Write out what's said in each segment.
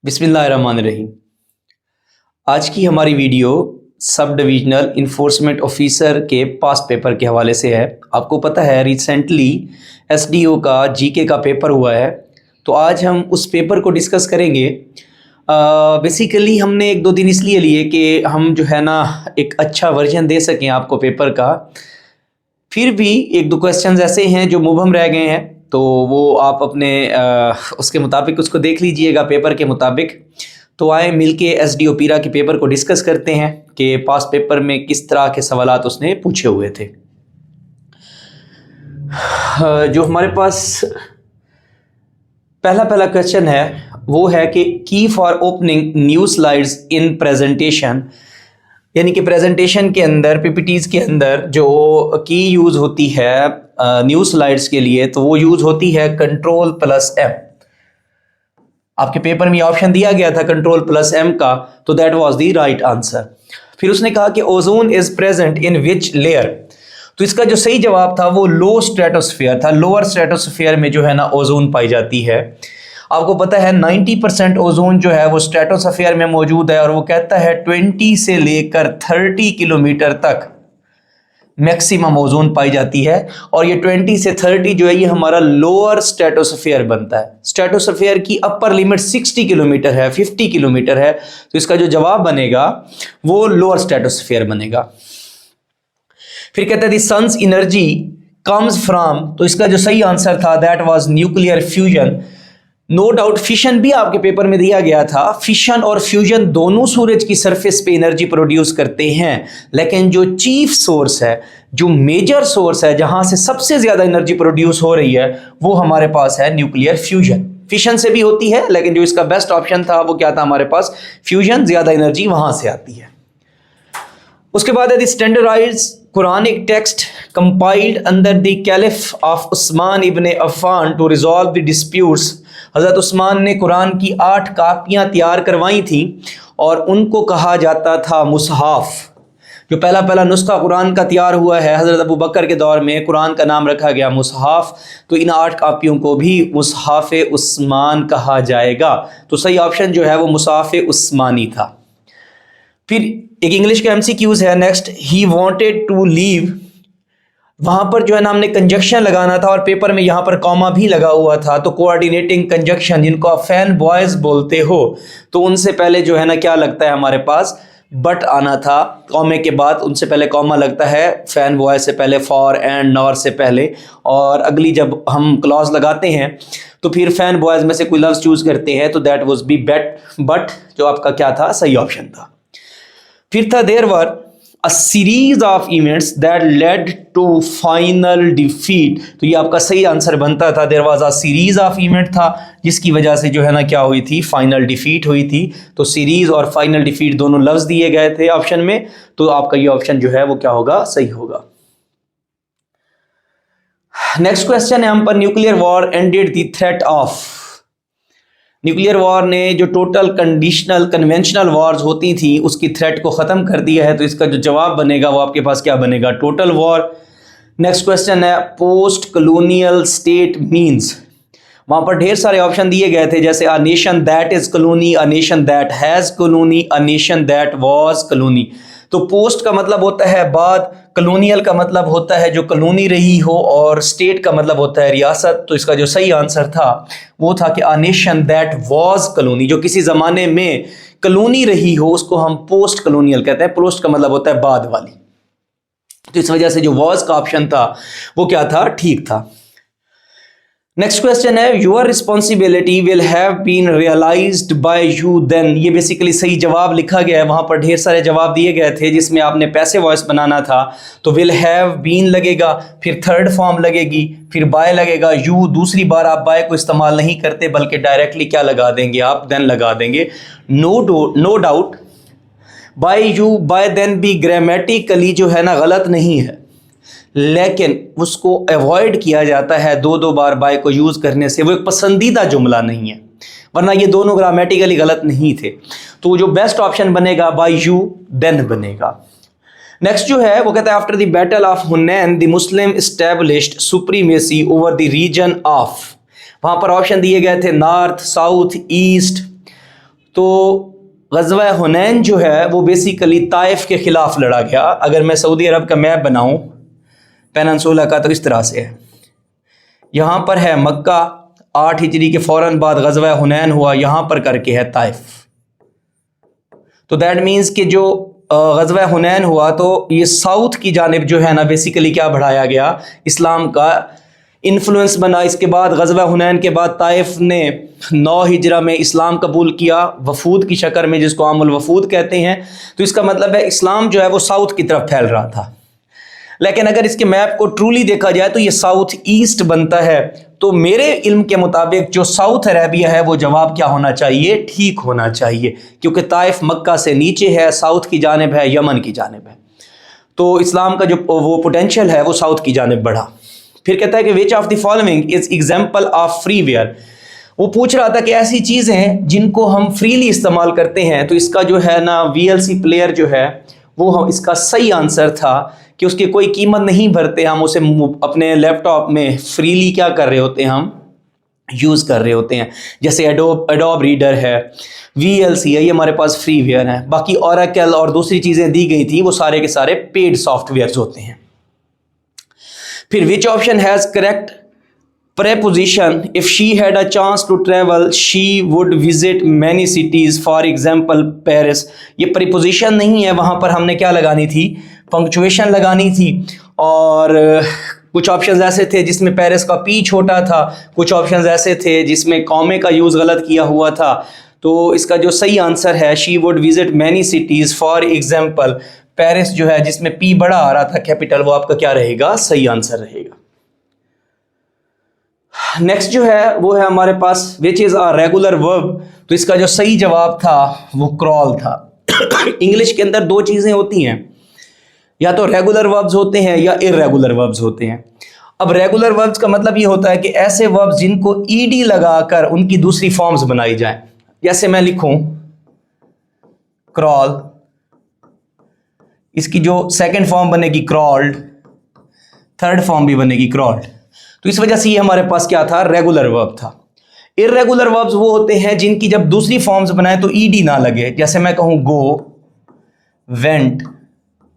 बिस्मिल्लाहिर्रहमानिर्रहीम। आज की हमारी video sub divisional enforcement officer के पास्ट पेपर के हवाले से है। आपको पता है रिसेंटली एसडीओ का जीके का पेपर हुआ है, तो आज हम उस पेपर को डिस्कस करेंगे। बेसिकली हमने एक दो दिन इसलिए लिए कि हम जो है ना एक अच्छा वर्जन दे सकें आपको पेपर का। फिर भी एक दो क्वेश्चंस ऐसे हैं जो मुबहम रह गए हैं, तो वो आप अपने उसके मुताबिक उसको देख लीजिएगा पेपर के मुताबिक। तो आए मिलके एसडीओ पीरा के पेपर को डिस्कस करते हैं कि पास पेपर में किस तरह के सवालात उसने पूछे हुए थे। जो हमारे पास पहला क्वेश्चन है वो है कि की for opening new slides in presentation, यानी कि प्रेजेंटेशन के अंदर पीपीटीज के अंदर जो की यूज़ होती है न्यू स्लाइड्स के लिए, तो वो यूज़ होती है Ctrl+M। आपके पेपर में ऑप्शन दिया गया था Ctrl+M का, तो that was the right answer. फिर उसने कहा कि ozone is present in which layer, तो इसका जो सही जवाब था वो लो स्ट्रेटोस्फीयर था। लोअर स्ट्रेटोस्फीयर में जो है ना ओजोन पाई जाती है। आपको पता है 90% ओजोन जो है वो स्ट्रेटोस्फीयर में मौजूद है, और वो कहता है 20 से लेकर 30 किलोमीटर तक मैक्सिमम ओजोन पाई जाती है। और ये 20 से 30 जो है ये हमारा लोअर स्ट्रेटोस्फीयर बनता है। स्ट्रेटोस्फीयर की अपर लिमिट 60 किलोमीटर है, 50 किलोमीटर है, तो इसका जो जवाब बनेगा वो लोअर स्ट्रेटोस्फीयर बनेगा। फिर कहते हैं सन्स एनर्जी कम्स फ्रॉम, तो इसका जो सही आंसर था that was nuclear fusion. No doubt fission भी आपके पेपर में दिया गया था। फिशन और फ्यूजन दोनों सूरज की सरफेस पे एनर्जी प्रोड्यूस करते हैं, लेकिन जो चीफ सोर्स है, जो मेजर सोर्स है, जहां से सबसे ज्यादा एनर्जी प्रोड्यूस हो रही है, वो हमारे पास है न्यूक्लियर फ्यूजन। फिशन से भी होती है, लेकिन जो इसका बेस्ट ऑप्शन था वो क्या था हमारे पास, फ्यूजन। ज्यादा एनर्जी वहां से आती है। उसके बाद है standardized Quranic text compiled under the caliph of Usman ibn Affan to resolve the disputes. हज़रत उस्मान ने कुरान की 8 कापियाँ तैयार करवाई थी, और उनको कहा जाता था मुसहाफ। जो पहला नुस्खा कुरान का तैयार हुआ है हज़रत अबू बकर के दौर में, कुरान का नाम रखा गया मुसहाफ। तो इन 8 कापियों को भी मुसहाफ उस्मान कहा जाएगा। तो सही ऑप्शन जो है वो मुसहाफ उस्मानी था। फिर एक इंग्लिश का एमसीक्यूज है next, he wanted to leave. वहां पर जो है ना हमने कंजक्शन लगाना था, और पेपर में यहाँ पर कॉमा भी लगा हुआ था। तो कोऑर्डिनेटिंग कंजक्शन, जिनको आप फैन बॉयज बोलते हो, तो उनसे पहले जो है ना क्या लगता है हमारे पास, बट आना था। कॉमे के बाद उनसे पहले कॉमा लगता है, फैन बॉय से पहले, फॉर एंड नॉर से पहले, और अगली जब हम क्लॉज लगाते हैं तो फिर फैन बॉयज में से कोई लफ्ज चूज करते हैं, तो that was B bet, but जो आपका क्या था, सही ऑप्शन था। फिर था there were a series of events that led to final defeat, तो ये आपका सही आंसर बनता था। There was a series of event था जिसकी वजह से जो है ना क्या हुई थी, फाइनल डिफीट हुई थी। तो सीरीज और फाइनल डिफीट दोनों लफ्ज दिए गए थे ऑप्शन में, तो आपका ये ऑप्शन जो है वो क्या होगा, सही होगा। नेक्स्ट क्वेश्चन है हम पर, nuclear war ended the threat of. Nuclear war ने जो टोटल कंडीशनल कन्वेंशनल वॉर्स होती थी उसकी थ्रेट को ख़त्म कर दिया है। तो इसका जो जवाब बनेगा वो आपके पास क्या बनेगा, टोटल वॉर। नेक्स्ट क्वेश्चन है पोस्ट कॉलोनियल स्टेट मीन्स। वहाँ पर ढेर सारे ऑप्शन दिए गए थे, जैसे a nation that is colony, a nation that has colony, a nation that was colony. तो पोस्ट का मतलब होता है बाद, कॉलोनियल का मतलब होता है जो कॉलोनी रही हो, और स्टेट का मतलब होता है रियासत। तो इसका जो सही आंसर था वो था कि a nation that was colony, जो किसी ज़माने में कॉलोनी रही हो उसको हम पोस्ट कॉलोनियल कहते हैं। पोस्ट का मतलब होता है बाद वाली। तो इस वजह से जो वाज का ऑप्शन था वो क्या था, ठीक था। Next question is your responsibility will have been realized by you then. ये बेसिकली सही जवाब लिखा गया है। वहां पर ढेर सारे जवाब दिए गए थे जिसमें आपने पैसे वॉइस बनाना था, तो विल हैव बीन लगेगा, फिर थर्ड फॉर्म लगेगी, फिर बाय लगेगा। यू दूसरी बार आप बाय को इस्तेमाल नहीं करते, बल्कि डायरेक्टली क्या लगा देंगे आप, देन लगा देंगे। No doubt by you by then भी ग्रामेटिकली जो है ना गलत नहीं है, लेकिन उसको अवॉइड किया जाता है 2 बार बाय को यूज़ करने से। वो एक पसंदीदा जुमला नहीं है, वरना ये दोनों ग्रामेटिकली गलत नहीं थे। तो जो बेस्ट ऑप्शन बनेगा बाय यू देन बनेगा। नेक्स्ट जो है वो कहता है after the battle of Hunain the Muslim established supremacy over the region of. वहाँ पर ऑप्शन दिए गए थे नॉर्थ, साउथ, ईस्ट। तो ग़ज़वा हुनैन जो है वो बेसिकली ताइफ के ख़िलाफ़ लड़ा गया। अगर मैं सऊदी अरब का मैप बनाऊँ पेनिनसुला का तो इस तरह से है, यहाँ पर है मक्का, 8 हिजरी के फ़ौरन बाद ग़ज़वा हुनैन हुआ, यहाँ पर करके है ताइफ। तो दैट मीन्स कि जो ग़ज़वा हुनैन हुआ तो ये साउथ की जानिब जो है ना बेसिकली क्या बढ़ाया गया, इस्लाम का इन्फ्लुएंस बना। इसके बाद ग़ज़वा हुनैन के बाद ताइफ ने 9 हिजरा में इस्लाम कबूल किया वफूद की शक्ल में, जिसको आमुल वफूद कहते हैं। तो इसका मतलब है इस्लाम जो है वो साउथ की तरफ फैल रहा था। लेकिन अगर इसके मैप को ट्रूली देखा जाए तो ये साउथ ईस्ट बनता है। तो मेरे इल्म के मुताबिक जो साउथ अरेबिया है वो जवाब क्या होना चाहिए, ठीक होना चाहिए, क्योंकि ताइफ मक्का से नीचे है, साउथ की जानिब है, यमन की जानिब है। तो इस्लाम का जो वो पोटेंशियल है वो साउथ की जानिब बढ़ा। फिर कहता है कि which of the following is example of freeware. वो पूछ रहा था कि ऐसी चीज़ें जिनको हम फ्रीली इस्तेमाल करते हैं। तो इसका जो है ना VLC प्लेयर जो है वो इसका सही आंसर था कि उसकी कोई कीमत नहीं भरते, हम उसे अपने लैपटॉप में फ्रीली क्या कर रहे होते हैं, हम यूज़ कर रहे होते हैं। जैसे एडोब रीडर है, VLC है, ये हमारे पास फ्री वेयर है। बाकी ओरेकल और दूसरी चीज़ें दी गई थी वो सारे के सारे पेड सॉफ्टवेयर्स होते हैं। फिर which option has correct preposition? If she had a chance to travel she would visit many cities, for example Paris। ये preposition नहीं है, वहाँ पर हमने क्या लगानी थी, पंक्चुएशन लगानी थी। और कुछ ऑप्शंस ऐसे थे जिसमें पेरिस का पी छोटा था, कुछ ऑप्शंस ऐसे थे जिसमें कॉमे का यूज़ गलत किया हुआ था। तो इसका जो सही आंसर है she would visit many cities, for example Paris जो है जिसमें पी बड़ा आ रहा था कैपिटल, वो आपका क्या रहेगा, सही आंसर रहेगा। नेक्स्ट जो है वो है हमारे पास which is a regular verb. तो इसका जो सही जवाब था वो क्रॉल था। इंग्लिश के अंदर 2 चीज़ें होती हैं, या तो रेगुलर वर्ब्स होते हैं या इर्रेगुलर वर्ब्स होते हैं। अब रेगुलर वर्ब्स का मतलब ये होता है कि ऐसे वर्ब्स जिनको ईडी लगाकर उनकी दूसरी फॉर्म्स बनाई जाए। जैसे मैं लिखूं क्रॉल, इसकी जो सेकंड फॉर्म बनेगी क्रॉल्ड, थर्ड फॉर्म भी बनेगी क्रॉल्ड। तो इस वजह से ये हमारे पास क्या था, रेगुलर वर्ब था। इर्रेगुलर वर्ब्स वो होते हैं जिनकी जब दूसरी फॉर्म्स बनाए तो ईडी ना लगे। जैसे मैं कहूं गो, वेंट,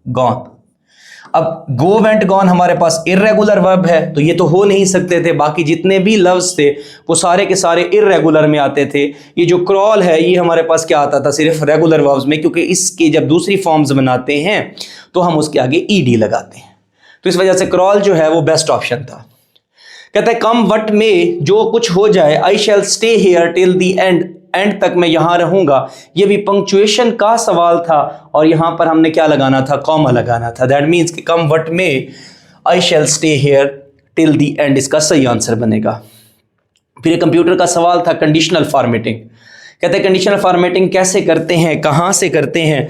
गॉन। अब गो, वेंट, गॉन हमारे पास इर्रेगुलर वर्ब है, तो ये तो हो नहीं सकते थे। बाकी जितने भी लफ्ज थे वो सारे के सारे इर्रेगुलर में आते थे। ये जो क्रॉल है ये हमारे पास क्या आता था, सिर्फ रेगुलर वर्ब्स में, क्योंकि इसकी जब दूसरी फॉर्म्स बनाते हैं तो हम उसके आगे ईडी लगाते हैं। तो इस वजह से क्रॉल जो है वो बेस्ट ऑप्शन था। कहता है कम वट में, जो कुछ हो जाए, I shall stay here till the end, end तक मैं यहां रहूंगा। ये भी पंक्चुएशन का सवाल था और यहां पर हमने क्या लगाना था, कॉमा लगाना था। दैट मीन्स कि come what may I shall stay here till the and इसका सही आंसर बनेगा। फिर कंप्यूटर का सवाल था कंडीशनल फॉर्मेटिंग। कहते हैं कंडीशनल फॉर्मेटिंग कैसे करते हैं, कहां से करते हैं।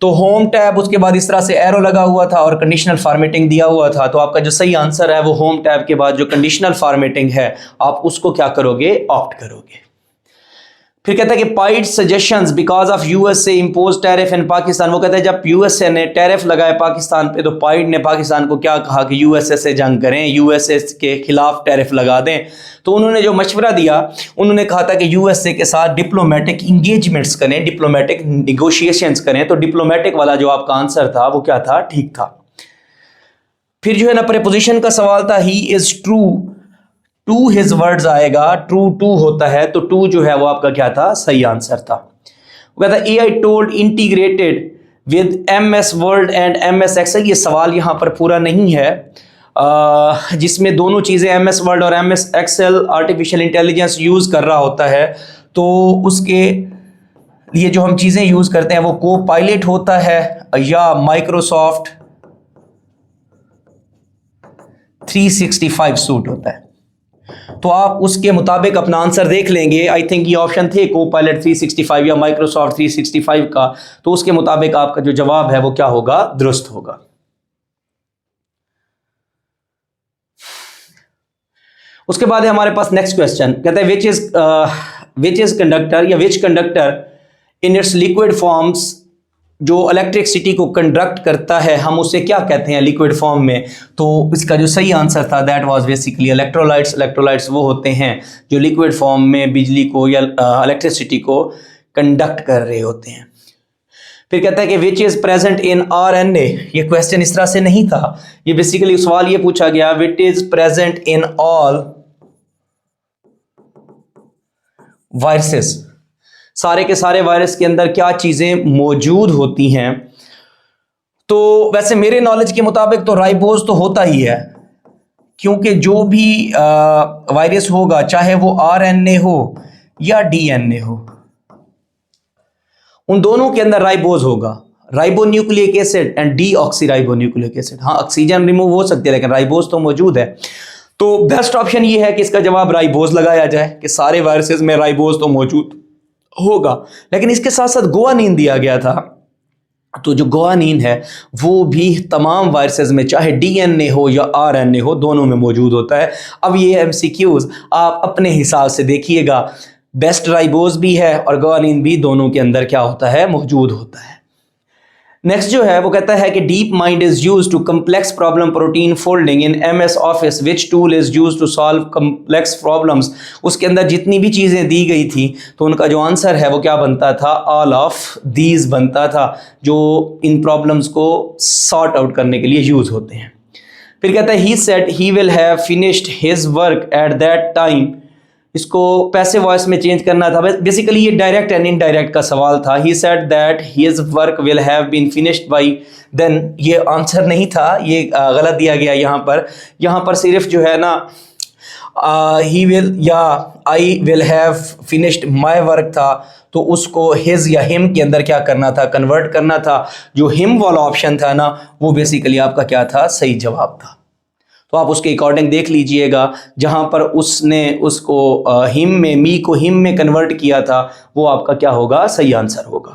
तो होम टैब, उसके बाद इस तरह से एरो लगा हुआ था और कंडीशनल फॉर्मेटिंग दिया हुआ था। तो आपका जो सही आंसर है वो होम टैब के बाद जो कंडीशनल फॉर्मेटिंग है आप उसको क्या करोगे, ऑप्ट करोगे। फिर कहता है कि paid suggestions because of USA impose tariff in Pakistan. वो कहता है जब यूएसए ने टैरिफ लगाए पाकिस्तान पे तो पाइड ने पाकिस्तान को क्या कहा कि यूएसए से जंग करें, यूएसए के खिलाफ टैरिफ लगा दें। तो उन्होंने जो मशवरा दिया, उन्होंने कहा था कि यूएसए के साथ डिप्लोमेटिक इंगेजमेंट्स करें, डिप्लोमेटिक निगोशिएशंस करें। तो डिप्लोमेटिक वाला जो आपका आंसर था वो क्या था, ठीक था। फिर जो है ना प्रीपोजिशन का सवाल था, he is true to his words आएगा, ट्रू टू होता है तो टू जो है वो आपका क्या था, सही आंसर था। वो कहता है AI told integrated with MS Word and MS Excel. ये सवाल यहाँ पर पूरा नहीं है, जिसमें दोनों चीज़ें MS वर्ड और MS Excel artificial intelligence use कर रहा होता है। तो उसके लिए जो हम चीज़ें यूज़ करते हैं वो को-पायलट होता है या माइक्रोसॉफ्ट 365 सूट होता है। तो आप उसके मुताबिक अपना आंसर देख लेंगे। आई थिंक ये ऑप्शन थे को-पायलट 365 या माइक्रोसॉफ्ट 365 का। तो उसके मुताबिक आपका जो जवाब है वो क्या होगा, दुरुस्त होगा। उसके बाद है हमारे पास नेक्स्ट क्वेश्चन। कहता है विच इज कंडक्टर या which conductor in its liquid forms, जो इलेक्ट्रिसिटी को कंडक्ट करता है हम उसे क्या कहते हैं लिक्विड फॉर्म में। तो इसका जो सही आंसर था that was basically electrolytes. Electrolytes वो होते हैं जो लिक्विड फॉर्म में बिजली को या इलेक्ट्रिसिटी को कंडक्ट कर रहे होते हैं। फिर कहता है कि which is present in RNA। ये क्वेश्चन इस तरह से नहीं था, ये बेसिकली सवाल ये पूछा गया which is present in all viruses, सारे के सारे वायरस के अंदर क्या चीजें मौजूद होती हैं। तो वैसे मेरे नॉलेज के मुताबिक तो राइबोज तो होता ही है, क्योंकि जो भी वायरस होगा चाहे वो RNA हो या DNA हो, उन दोनों के अंदर राइबोज होगा, ribonucleic acid and deoxyribonucleic acid. हाँ, ऑक्सीजन रिमूव हो सकती है लेकिन राइबोज तो मौजूद है। तो बेस्ट ऑप्शन ये है कि इसका जवाब राइबोज लगाया जाए कि सारे वायरसेस में राइबोज तो मौजूद होगा। लेकिन इसके साथ साथ गुआनिन दिया गया था, तो जो गुआनिन है वो भी तमाम वायरसेस में चाहे DNA हो या RNA हो दोनों में मौजूद होता है। अब ये MCQs आप अपने हिसाब से देखिएगा, बेस्ट राइबोज भी है और गुआनिन भी, दोनों के अंदर क्या होता है, मौजूद होता है। नेक्स्ट जो है वो कहता है कि DeepMind is used to complex problem protein folding in MS Office, which tool is used to solve complex problems. उसके अंदर जितनी भी चीज़ें दी गई थी तो उनका जो आंसर है वो क्या बनता था, ऑल ऑफ दीज बनता था, जो इन प्रॉब्लम्स को सॉर्ट आउट करने के लिए यूज होते हैं। फिर कहता है he said he will have finished his work at that time. इसको पैसिव वॉइस में चेंज करना था, बेसिकली ये डायरेक्ट एंड इनडायरेक्ट का सवाल था। He said that his work will have been finished by then, ये आंसर नहीं था, ये गलत दिया गया यहाँ पर सिर्फ जो है ना ही विल या I will have finished my work था, तो उसको हिज या हिम के अंदर क्या करना था, कन्वर्ट करना था। जो हिम वाला ऑप्शन था ना वो बेसिकली आपका क्या था, सही जवाब था। तो आप उसके अकॉर्डिंग देख लीजिएगा, जहां पर उसने उसको हिम में, मी को हिम में कन्वर्ट किया था, वो आपका क्या होगा, सही आंसर होगा।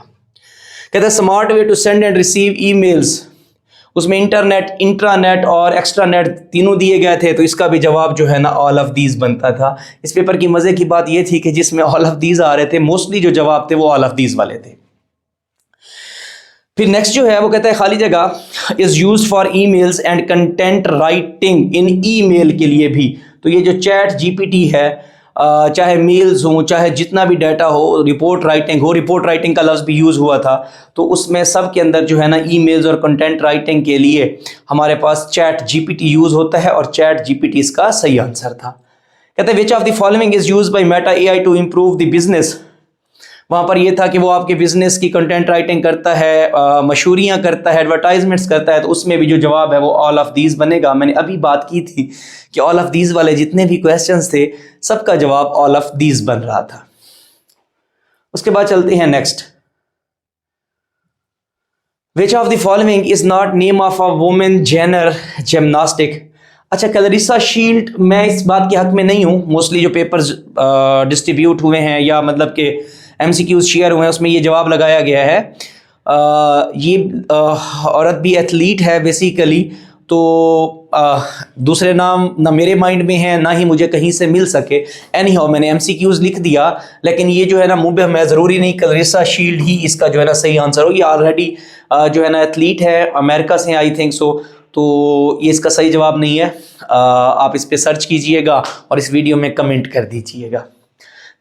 कहते हैं smart way to send and receive emails, उसमें इंटरनेट, इंट्रानेट और एक्स्ट्रानेट तीनों दिए गए थे, तो इसका भी जवाब जो है ना ऑल ऑफ दीज बनता था। इस पेपर की मजे की बात ये थी कि जिसमें ऑल ऑफ दीज आ रहे थे, मोस्टली जो जवाब थे वो ऑल ऑफ दीज वाले थे। फिर नेक्स्ट जो है वो कहता है खाली जगह is used for emails and content writing in email के लिए भी। तो ये जो चैट GPT है, चाहे मेल्स हो चाहे जितना भी डाटा हो, रिपोर्ट राइटिंग हो, रिपोर्ट राइटिंग का लफ्ज़ भी यूज़ हुआ था, तो उसमें सब के अंदर जो है ना ईमेल्स और कंटेंट राइटिंग के लिए हमारे पास चैट GPT यूज़ होता है और चैट GPT इसका सही आंसर था। कहते हैं which of the following is used by Meta AI to improve the business. वहाँ पर यह था कि वो आपके बिजनेस की कंटेंट राइटिंग करता है, मशहूरियाँ करता है, एडवर्टाइजमेंट्स करता है, तो उसमें भी जो जवाब है वो ऑल ऑफ दीज बनेगा। मैंने अभी बात की थी कि ऑल ऑफ दीज वाले जितने भी क्वेश्चंस थे सबका जवाब ऑल ऑफ दीज बन रहा था। उसके बाद चलते हैं next, which of the following is not name of a women genre gymnastic. अच्छा, क्लैरिसा शील्ड, मैं इस बात के हक में नहीं हूँ, मोस्टली जो पेपर्स डिस्ट्रीब्यूट हुए हैं या मतलब के MCQs शेयर हुए हैं उसमें ये जवाब लगाया गया है। ये औरत भी एथलीट है बेसिकली, तो दूसरे नाम ना मेरे माइंड में है ना ही मुझे कहीं से मिल सके। एनी हाउ मैंने MCQs लिख दिया, लेकिन ये जो है ना मुंबई में ज़रूरी नहीं क्लैरिसा शील्ड ही इसका जो है ना सही आंसर हो। ये ऑलरेडी जो है ना एथलीट है, अमेरिका से आई थिंक सो, तो ये इसका सही जवाब नहीं है। आप इस पर सर्च कीजिएगा और इस वीडियो में कमेंट कर दीजिएगा।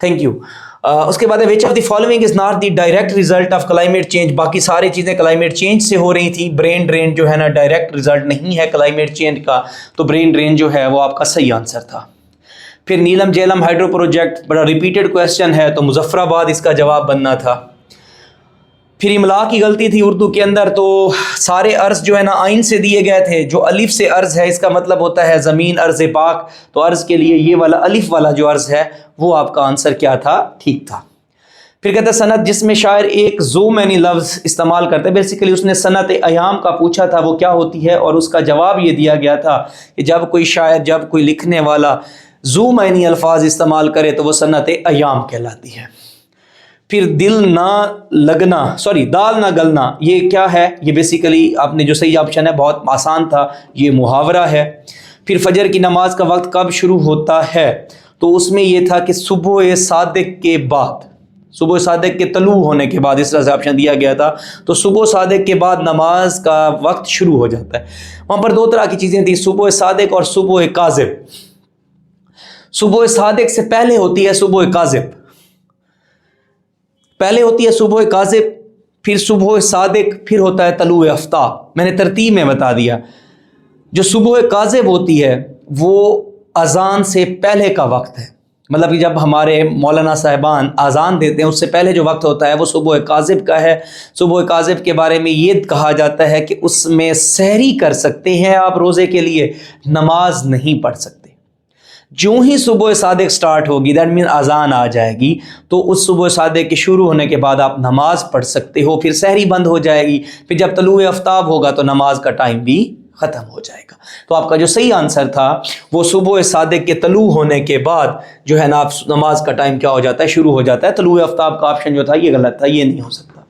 Thank you. उसके बाद विच of the following is not the direct result of climate change. बाकी सारी चीज़ें क्लाइमेट चेंज से हो रही थी, ब्रेन ड्रेन जो है ना डायरेक्ट रिजल्ट नहीं है क्लाइमेट चेंज का, तो ब्रेन ड्रेन जो है वो आपका सही आंसर था। फिर नीलम झेलम हाइड्रो प्रोजेक्ट बड़ा रिपीटेड क्वेश्चन है, तो मुजफ्फराबाद इसका जवाब बनना था। फिर इमला की गलती थी उर्दू के अंदर, तो सारे अर्ज जो है ना आइन से दिए गए थे। जो अलिफ से अर्ज है इसका मतलब होता है ज़मीन, अर्ज पाक, तो अर्ज के लिए ये वाला अलिफ वाला जो अर्ज है वो आपका आंसर क्या था, ठीक था। फिर कहते हैं सनत जिसमें शायर एक जो मैनी लफ्ज़ इस्तेमाल करते हैं, बेसिकली उसने सनत अयाम का पूछा था वो क्या होती है, और उसका जवाब ये दिया गया था कि जब कोई शायर, जब कोई लिखने वाला जो मैनी अल्फाज इस्तेमाल करे तो वो सनत अयाम कहलाती है। फिर दिल ना लगना, सॉरी दाल ना गलना, ये क्या है, ये बेसिकली आपने जो सही ऑप्शन है बहुत आसान था, ये मुहावरा है। फिर फजर की नमाज का वक्त कब शुरू होता है, तो उसमें यह था कि सुबह सादिक के बाद, सुबह सादिक के तलू होने के बाद, इस तरह से ऑप्शन दिया गया था। तो सुबह सादिक के बाद नमाज का वक्त शुरू हो जाता है। वहाँ पर दो तरह की चीज़ें थी, सुबह सादिक और सुबह काज़िब। सुबह सादिक से पहले होती है सुबह काज़िब, पहले होती है सुबह काज़िब, फिर सुबह सादिक, फिर होता है तलुए आफ्ताब। मैंने तरतीब में बता दिया। जो सुबह काज़िब होती है वो अजान से पहले का वक्त है, मतलब कि जब हमारे मौलाना साहिबान अजान देते हैं उससे पहले जो वक्त होता है वो सुबह काज़िब का है। सुबह काज़िब के बारे में ये कहा जाता है कि उसमें सहरी कर सकते हैं आप रोज़े के लिए, नमाज नहीं पढ़ सकते। जो ही सुबह सादिक स्टार्ट होगी, दैट मीन अजान आ जाएगी, तो उस सुबह सादिक के शुरू होने के बाद आप नमाज पढ़ सकते हो। फिर सहरी बंद हो जाएगी, फिर जब तलुए आफ्ताब होगा तो नमाज का टाइम भी ख़त्म हो जाएगा। तो आपका जो सही आंसर था वो सुबह सादिक के तलू होने के बाद जो है ना नमाज का टाइम क्या हो जाता है, शुरू हो जाता है। तलुए आफ्ताब का ऑप्शन जो था ये गलत था, ये नहीं हो सकता।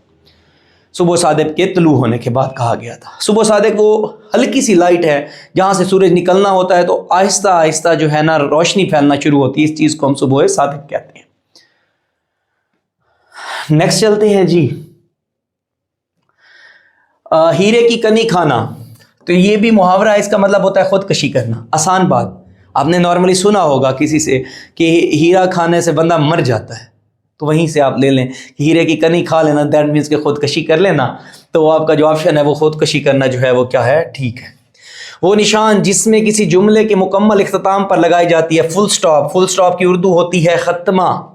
सुबह सादिक के तलू होने के बाद कहा गया था। सुबह सादिक वो हल्की सी लाइट है जहाँ से सूरज निकलना होता है तो आहिस्ता आहिस्ता जो है ना रोशनी फैलना शुरू होती है, इस चीज़ को हम सुबह सादिक कहते हैं। नेक्स्ट चलते हैं जी। हीरे की कनी खाना, तो ये भी मुहावरा है, इसका मतलब होता है खुदकशी करना। आसान बात, आपने नॉर्मली सुना होगा किसी से कि हीरा खाने से बंदा मर जाता है, तो वहीं से आप ले लें कि हीरे की कनी खा लेना, दैट मीन्स के खुदकशी कर लेना। तो आपका जो ऑप्शन है वो खुदकशी करना जो है वो क्या है, ठीक है। वो निशान जिसमें किसी जुमले के मुकम्मल इख्तिताम पर लगाई जाती है फुल स्टॉप। फुल स्टॉप की उर्दू होती है ख़त्मा।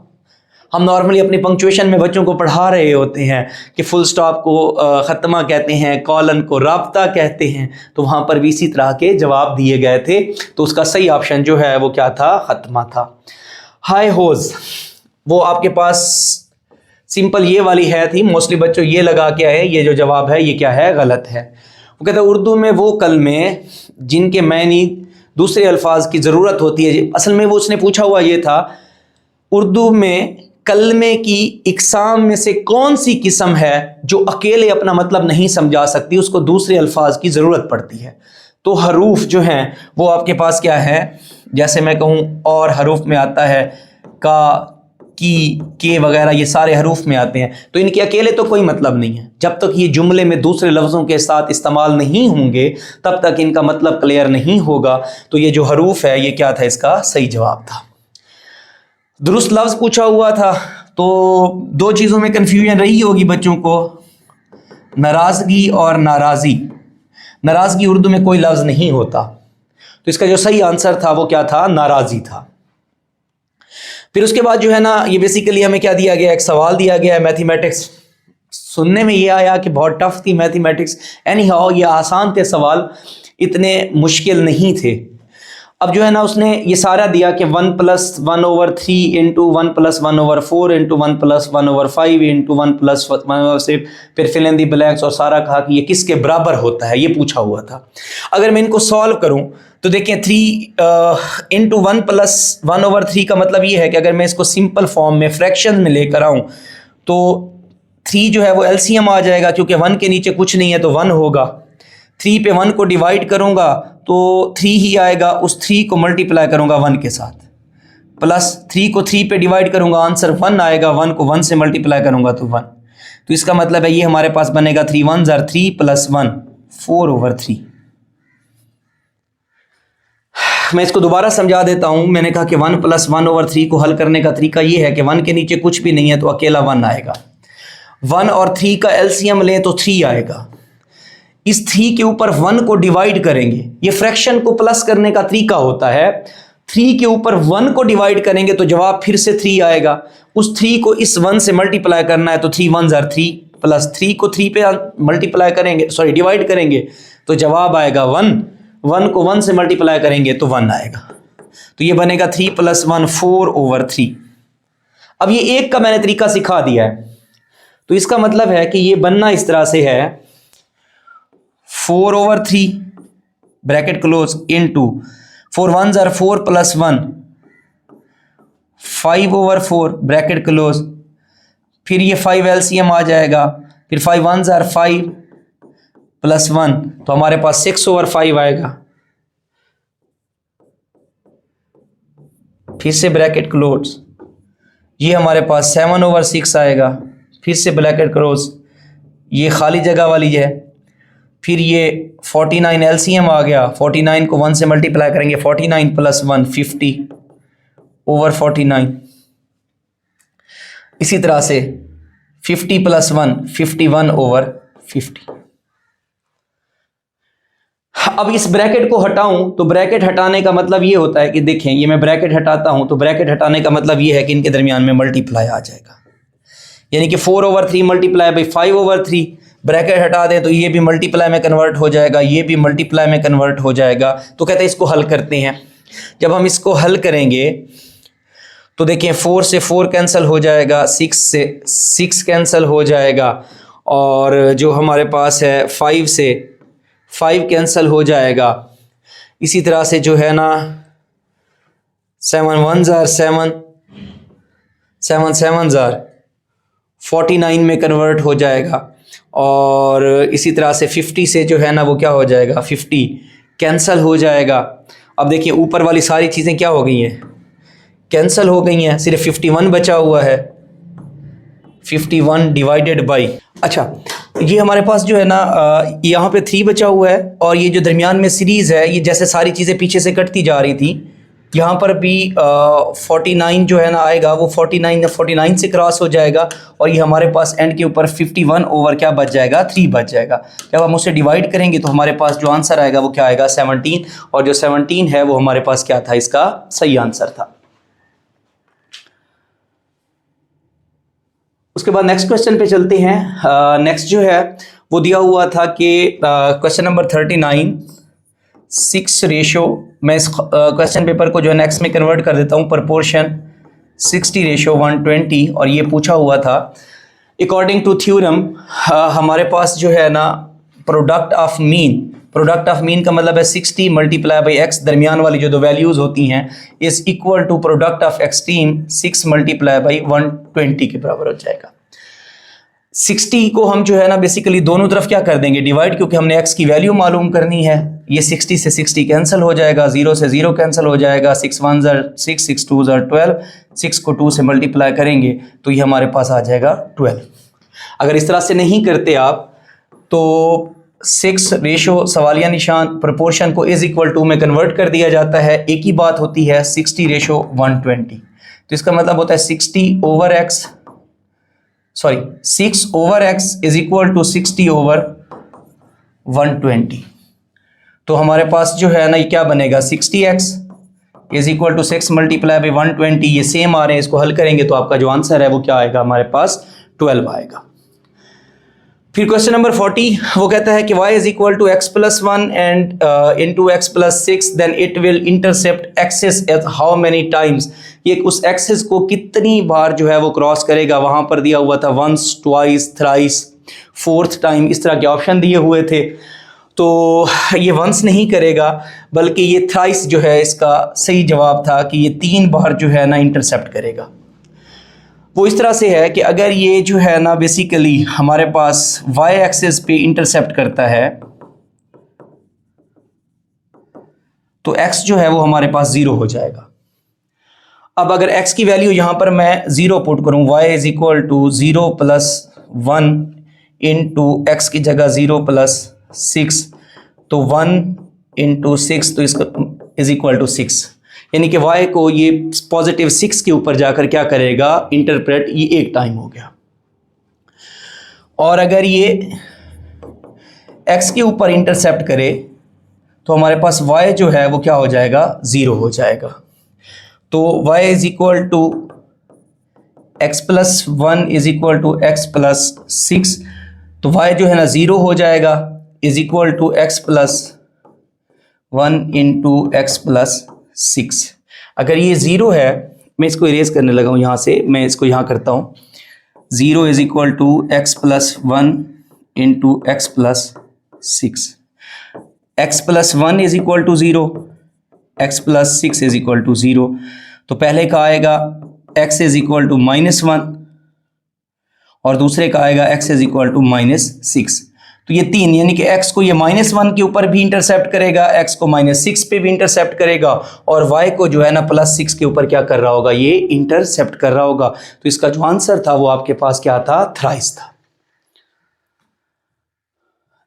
हम नॉर्मली अपनी पंक्चुएशन में बच्चों को पढ़ा रहे होते हैं कि फुल स्टॉप को ख़त्मा कहते हैं, कॉलन को राब्ता कहते हैं, तो वहाँ पर भी इसी तरह के जवाब दिए गए थे। तो उसका सही ऑप्शन जो है वो क्या था, ख़त्मा था। हाय होज़, वो आपके पास सिंपल ये वाली है थी, मोस्टली बच्चों ये लगा के आए, ये जो जवाब है ये क्या है, गलत है। वो कहते हैं उर्दू में वो कलमे जिनके मैनी दूसरे अल्फाज की ज़रूरत होती है। असल में वो उसने पूछा हुआ ये था, उर्दू में कलमे की इकसाम में से कौन सी किस्म है जो अकेले अपना मतलब नहीं समझा सकती, उसको दूसरे अल्फाज की ज़रूरत पड़ती है। तो हरूफ जो हैं वो आपके पास क्या है, जैसे मैं कहूँ और हरूफ में आता है का, की, के वगैरह, ये सारे हरूफ में आते हैं। तो इनके अकेले तो कोई मतलब नहीं है। जब तक ये जुमले में दूसरे लफ्ज़ों के साथ इस्तेमाल नहीं होंगे तब तक इनका मतलब क्लियर नहीं होगा। तो ये जो हरूफ है ये क्या था, इसका सही जवाब था। दुरुस्त लफ्ज़ पूछा हुआ था, तो दो चीज़ों में कन्फ्यूजन रही होगी बच्चों को, नाराज़गी और नाराज़ी। नाराज़गी उर्दू में कोई लफ्ज़ नहीं होता, तो इसका जो सही आंसर था वो क्या था, नाराज़ी था। फिर उसके बाद जो है ना ये बेसिकली हमें क्या दिया गया, एक सवाल दिया गया है मैथमेटिक्स। सुनने में ये आया कि बहुत टफ थी मैथमेटिक्स, एनी हाउ ये आसान थे सवाल, इतने मुश्किल नहीं थे। अब जो है ना उसने ये सारा दिया कि 1 + 1/3 इंटू 1 + 1/4 इंटू 1 + 1/5 इंटू 1 + 1/6, फिर फिल इन दी ब्लैंक्स, और सारा कहा कि ये किसके बराबर होता है, ये पूछा हुआ था। अगर मैं इनको सॉल्व करूं तो देखें 3 इंटू 1 + 1/3 का मतलब ये है कि अगर मैं इसको सिंपल फॉर्म में फ्रैक्शन में लेकर आऊँ तो 3 जो है वो एलसीएम आ जाएगा, क्योंकि 1 के नीचे कुछ नहीं है तो 1 होगा। 3 पे 1 को डिवाइड करूँगा तो 3 ही आएगा, उस 3 को मल्टीप्लाई करूँगा 1 के साथ, प्लस 3 को 3 पे डिवाइड करूँगा, आंसर 1 आएगा, 1 को 1 से मल्टीप्लाई करूँगा तो 1। तो इसका मतलब है ये हमारे पास बनेगा 3 1s are 3 + 1 4/3। मैं इसको दोबारा समझा देता हूँ। मैंने कहा कि 1 + 1/3 को हल करने का तरीका ये है कि 1 के नीचे कुछ भी नहीं है तो अकेला 1 आएगा। 1 और 3 का एलसीएम लें तो 3 आएगा। इस 3 के ऊपर 1 को डिवाइड करेंगे, ये फ्रैक्शन को प्लस करने का तरीका होता है। 3 के ऊपर 1 को डिवाइड करेंगे तो जवाब फिर से 3 आएगा। उस 3 को इस 1 से मल्टीप्लाई करना है तो 3 1s are 3, प्लस 3 को 3 पे मल्टीप्लाई करेंगे, सॉरी डिवाइड करेंगे तो जवाब आएगा 1। 1 को 1 से मल्टीप्लाई करेंगे तो 1 आएगा। तो ये बनेगा 3 + 1 4/3। अब ये एक का मैंने तरीका सिखा दिया है, तो इसका मतलब है कि ये बनना इस तरह से है 4/3 bracket close into 4 1s are 4 + 1 5/4 bracket close, फिर ये 5 एलसीएम आ जाएगा, फिर 5 1s are 5 + 1 तो हमारे पास 6/5 आएगा, फिर से ब्रैकेट क्लोज, ये हमारे पास 7/6 आएगा, फिर से ब्रैकेट क्लोज, ये खाली जगह वाली है, फिर ये 49 एलसीएम आ गया, 49 को 1 से मल्टीप्लाई करेंगे 49 + 1 50/49। इसी तरह से 50 + 1 51/50। अब इस ब्रैकेट को हटाऊं तो ब्रैकेट हटाने का मतलब ये होता है कि देखें, ये मैं ब्रैकेट हटाता हूं तो ब्रैकेट हटाने का मतलब ये है कि इनके दरमियान में मल्टीप्लाई आ जाएगा, यानी कि 4/3 मल्टीप्लाई बाई 5/3। ब्रैकेट हटा दें तो ये भी मल्टीप्लाई में कन्वर्ट हो जाएगा, ये भी मल्टीप्लाई में कन्वर्ट हो जाएगा। तो कहते हैं इसको हल करते हैं। जब हम इसको हल करेंगे तो देखें 4 से 4 कैंसिल हो जाएगा, 6 से 6 कैंसिल हो जाएगा, और जो हमारे पास है 5 से 5 कैंसिल हो जाएगा। इसी तरह से जो है ना 7 1s are 7, 7 7s are 49 में कन्वर्ट हो जाएगा, और इसी तरह से 50 से जो है ना वो क्या हो जाएगा, 50 कैंसिल हो जाएगा। अब देखिए ऊपर वाली सारी चीज़ें क्या हो गई हैं, कैंसिल हो गई हैं, सिर्फ 51 बचा हुआ है, 51 डिवाइडेड बाई। अच्छा, ये हमारे पास जो है ना यहाँ पे 3 बचा हुआ है, और ये जो दरमियान में सीरीज़ है ये जैसे सारी चीज़ें पीछे से कटती जा रही थी, यहाँ पर भी 49 जो है ना आएगा, वो 49 से क्रॉस हो जाएगा, और ये हमारे पास एंड के ऊपर 51 ओवर क्या बच जाएगा, 3 बच जाएगा। जब हम उसे डिवाइड करेंगे तो हमारे पास जो आंसर आएगा वो क्या आएगा, 17, और जो 17 है वो हमारे पास क्या था, इसका सही आंसर था। उसके बाद नेक्स्ट क्वेश्चन पे चलते हैं। नेक्स्ट जो है वो दिया हुआ था कि क्वेश्चन नंबर 39 6 रेशो, मैं इस क्वेश्चन पेपर को जो है नेक्स्ट में कन्वर्ट कर देता हूँ, प्रपोर्शन 60:120, और ये पूछा हुआ था अकॉर्डिंग टू थ्योरम हमारे पास जो है ना प्रोडक्ट ऑफ मीन का मतलब है 60 मल्टीप्लाई बाई एक्स, दरमियान वाली जो दो वैल्यूज़ होती हैं is equal to product of extreme 6 multiply by 120 के बराबर हो जाएगा। 60 को हम जो है ना बेसिकली दोनों तरफ क्या कर देंगे, डिवाइड, क्योंकि हमने x की वैल्यू मालूम करनी है। ये 60 से 60 कैंसिल हो जाएगा, 0 से 0 कैंसिल हो जाएगा, 6 1s are 6, 6 2s are 12, 6 को 2 से मल्टीप्लाई करेंगे तो ये हमारे पास आ जाएगा 12। अगर इस तरह से नहीं करते आप तो 6 रेशो सवालिया निशान प्रोपोर्शन को इज इक्वल टू में कन्वर्ट कर दिया जाता है। एक ही बात होती है 60:120, तो इसका मतलब होता है 6/x इज इक्वल टू 60/120। तो हमारे पास जो है ना ये क्या बनेगा, 60x is equal to 6 multiply by 120, ये सेम आ रहे हैं, इसको हल करेंगे तो आपका जो आंसर है वो क्या आएगा, हमारे पास 12 आएगा। फिर क्वेश्चन नंबर 40 वो कहता है कि y is equal to x + 1 and into x + 6 then it will intercept axis at how many times. ये उस एक्सिस को कितनी बार जो है वो क्रॉस करेगा, वहां पर दिया हुआ था once, twice, thrice, 4th time, इस तरह के ऑप्शन दिए हुए थे। तो ये वंस नहीं करेगा बल्कि ये थ्राइस जो है इसका सही जवाब था कि ये 3 बार जो है ना इंटरसेप्ट करेगा। वो इस तरह से है कि अगर ये जो है ना बेसिकली हमारे पास y एक्सिस पे इंटरसेप्ट करता है तो x जो है वो हमारे पास 0 हो जाएगा। अब अगर x की वैल्यू यहां पर मैं 0 पुट करूं, y is equal to 0 + 1 into x की जगह 0 + 6, तो 1 इंटू 6, तो इसका इज इक्वल टू 6, यानी कि y को ये पॉजिटिव 6 के ऊपर जाकर क्या करेगा, इंटरप्रेट, ये एक टाइम हो गया। और अगर ये x के ऊपर इंटरसेप्ट करे तो हमारे पास y जो है वो क्या हो जाएगा, 0 हो जाएगा। तो y is equal to x + 1 is equal to x + 6, तो y जो है ना 0 हो जाएगा, is equal to x + 1 into x + 6। अगर ये 0 है, मैं इसको इरेज करने लगा हूँ यहाँ से, मैं इसको यहाँ करता हूँ, 0 is equal to x + 1 into x + 6, x + 1 is equal to 0, x + 6 is equal to 0। तो पहले का आएगा x इज इक्वल टू -1 और दूसरे का आएगा x इज इक्वल टू -6। तो ये 3, यानी कि x को ये -1 के ऊपर भी इंटरसेप्ट करेगा, x को -6 पे भी इंटरसेप्ट करेगा, और y को जो है ना +6 के ऊपर क्या कर रहा होगा, ये इंटरसेप्ट कर रहा होगा। तो इसका जो आंसर था वो आपके पास क्या था, थ्राइस था।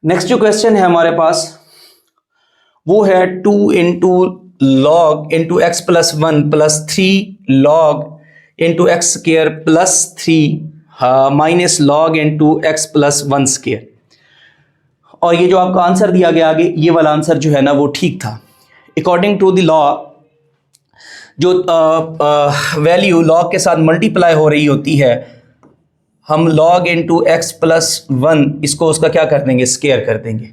नेक्स्ट जो क्वेश्चन है हमारे पास वो है 2 into log into x + 1 + 3 log into x² + 3 minus log into x plus 1 square. और ये जो आपका आंसर दिया गया आगे, ये वाला आंसर जो है ना वो ठीक था। अकॉर्डिंग टू द लॉ, जो वैल्यू लॉग के साथ मल्टीप्लाई हो रही होती है, हम लॉग इंटू एक्स प्लस 1 इसको उसका क्या कर देंगे, स्क्वायर कर देंगे,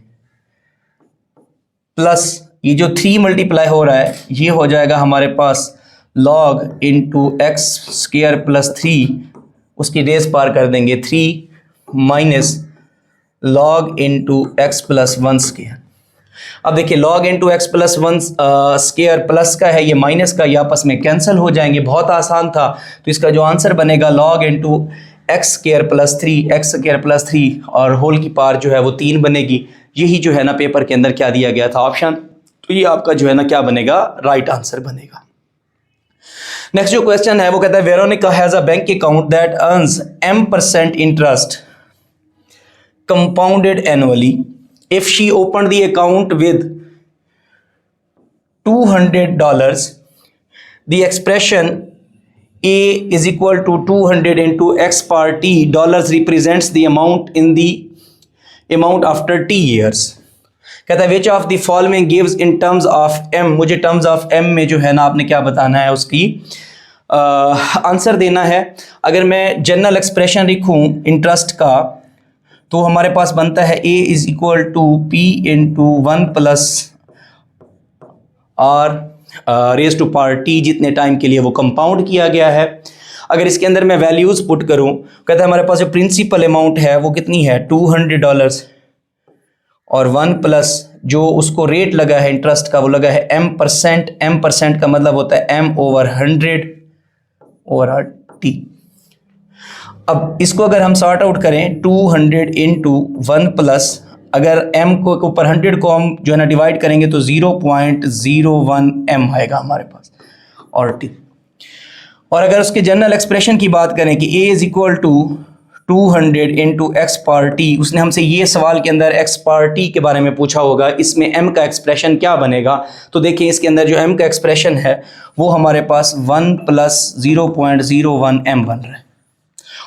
प्लस ये जो 3 मल्टीप्लाई हो रहा है ये हो जाएगा हमारे पास log into x square plus 3, उसकी रेस पार कर देंगे 3 minus log into x plus 1 square. अब देखिए log into x plus 1 square plus का है, ये माइनस का, ये आपस में कैंसिल हो जाएंगे, बहुत आसान था। तो इसका जो आंसर बनेगा log into x square plus 3, x square plus 3 और होल की पार जो है वो 3 बनेगी। यही जो है ना पेपर के अंदर क्या दिया गया था, ऑप्शन। तो ये आपका जो है ना क्या बनेगा, राइट आंसर बनेगा। नेक्स्ट जो क्वेश्चन है वो कहता है Veronica has a bank account that earns m% interest compounded annually if she opened the account with $200. The expression a is equal to 200 into x par t dollars represents the amount in the amount after t years. कहता है which of the following gives in terms of m, मुझे terms of m में जो है ना आपने क्या बताना है, उसकी आंसर देना है। अगर मैं जनरल एक्सप्रेशन लिखूं इंटरेस्ट का तो हमारे पास बनता है a is equal to p into 1 plus r raise to power t, जितने टाइम के लिए वो कंपाउंड किया गया है। अगर इसके अंदर मैं वैल्यूज़ पुट करूं, कहता है हमारे पास जो प्रिंसिपल अमाउंट है वो कितनी है, $200 और 1 प्लस जो उसको रेट लगा है इंटरेस्ट का वो लगा है m%। m% का मतलब होता है m/100 ओवर t। अब इसको अगर हम सॉर्ट आउट करें 200 इंटू 1 प्लस, अगर m को ऊपर 100 को हम जो है ना डिवाइड करेंगे तो 0.01 m आएगा हमारे पास और t। और अगर उसके जनरल एक्सप्रेशन की बात करें कि a is equal to 200 into x per t, उसने हमसे ये सवाल के अंदर एक्स पार टी के बारे में पूछा होगा, इसमें m का एक्सप्रेशन क्या बनेगा। तो देखिए इसके अंदर जो m का एक्सप्रेशन है वो हमारे पास 1 प्लस 0.01 m बन रहा है।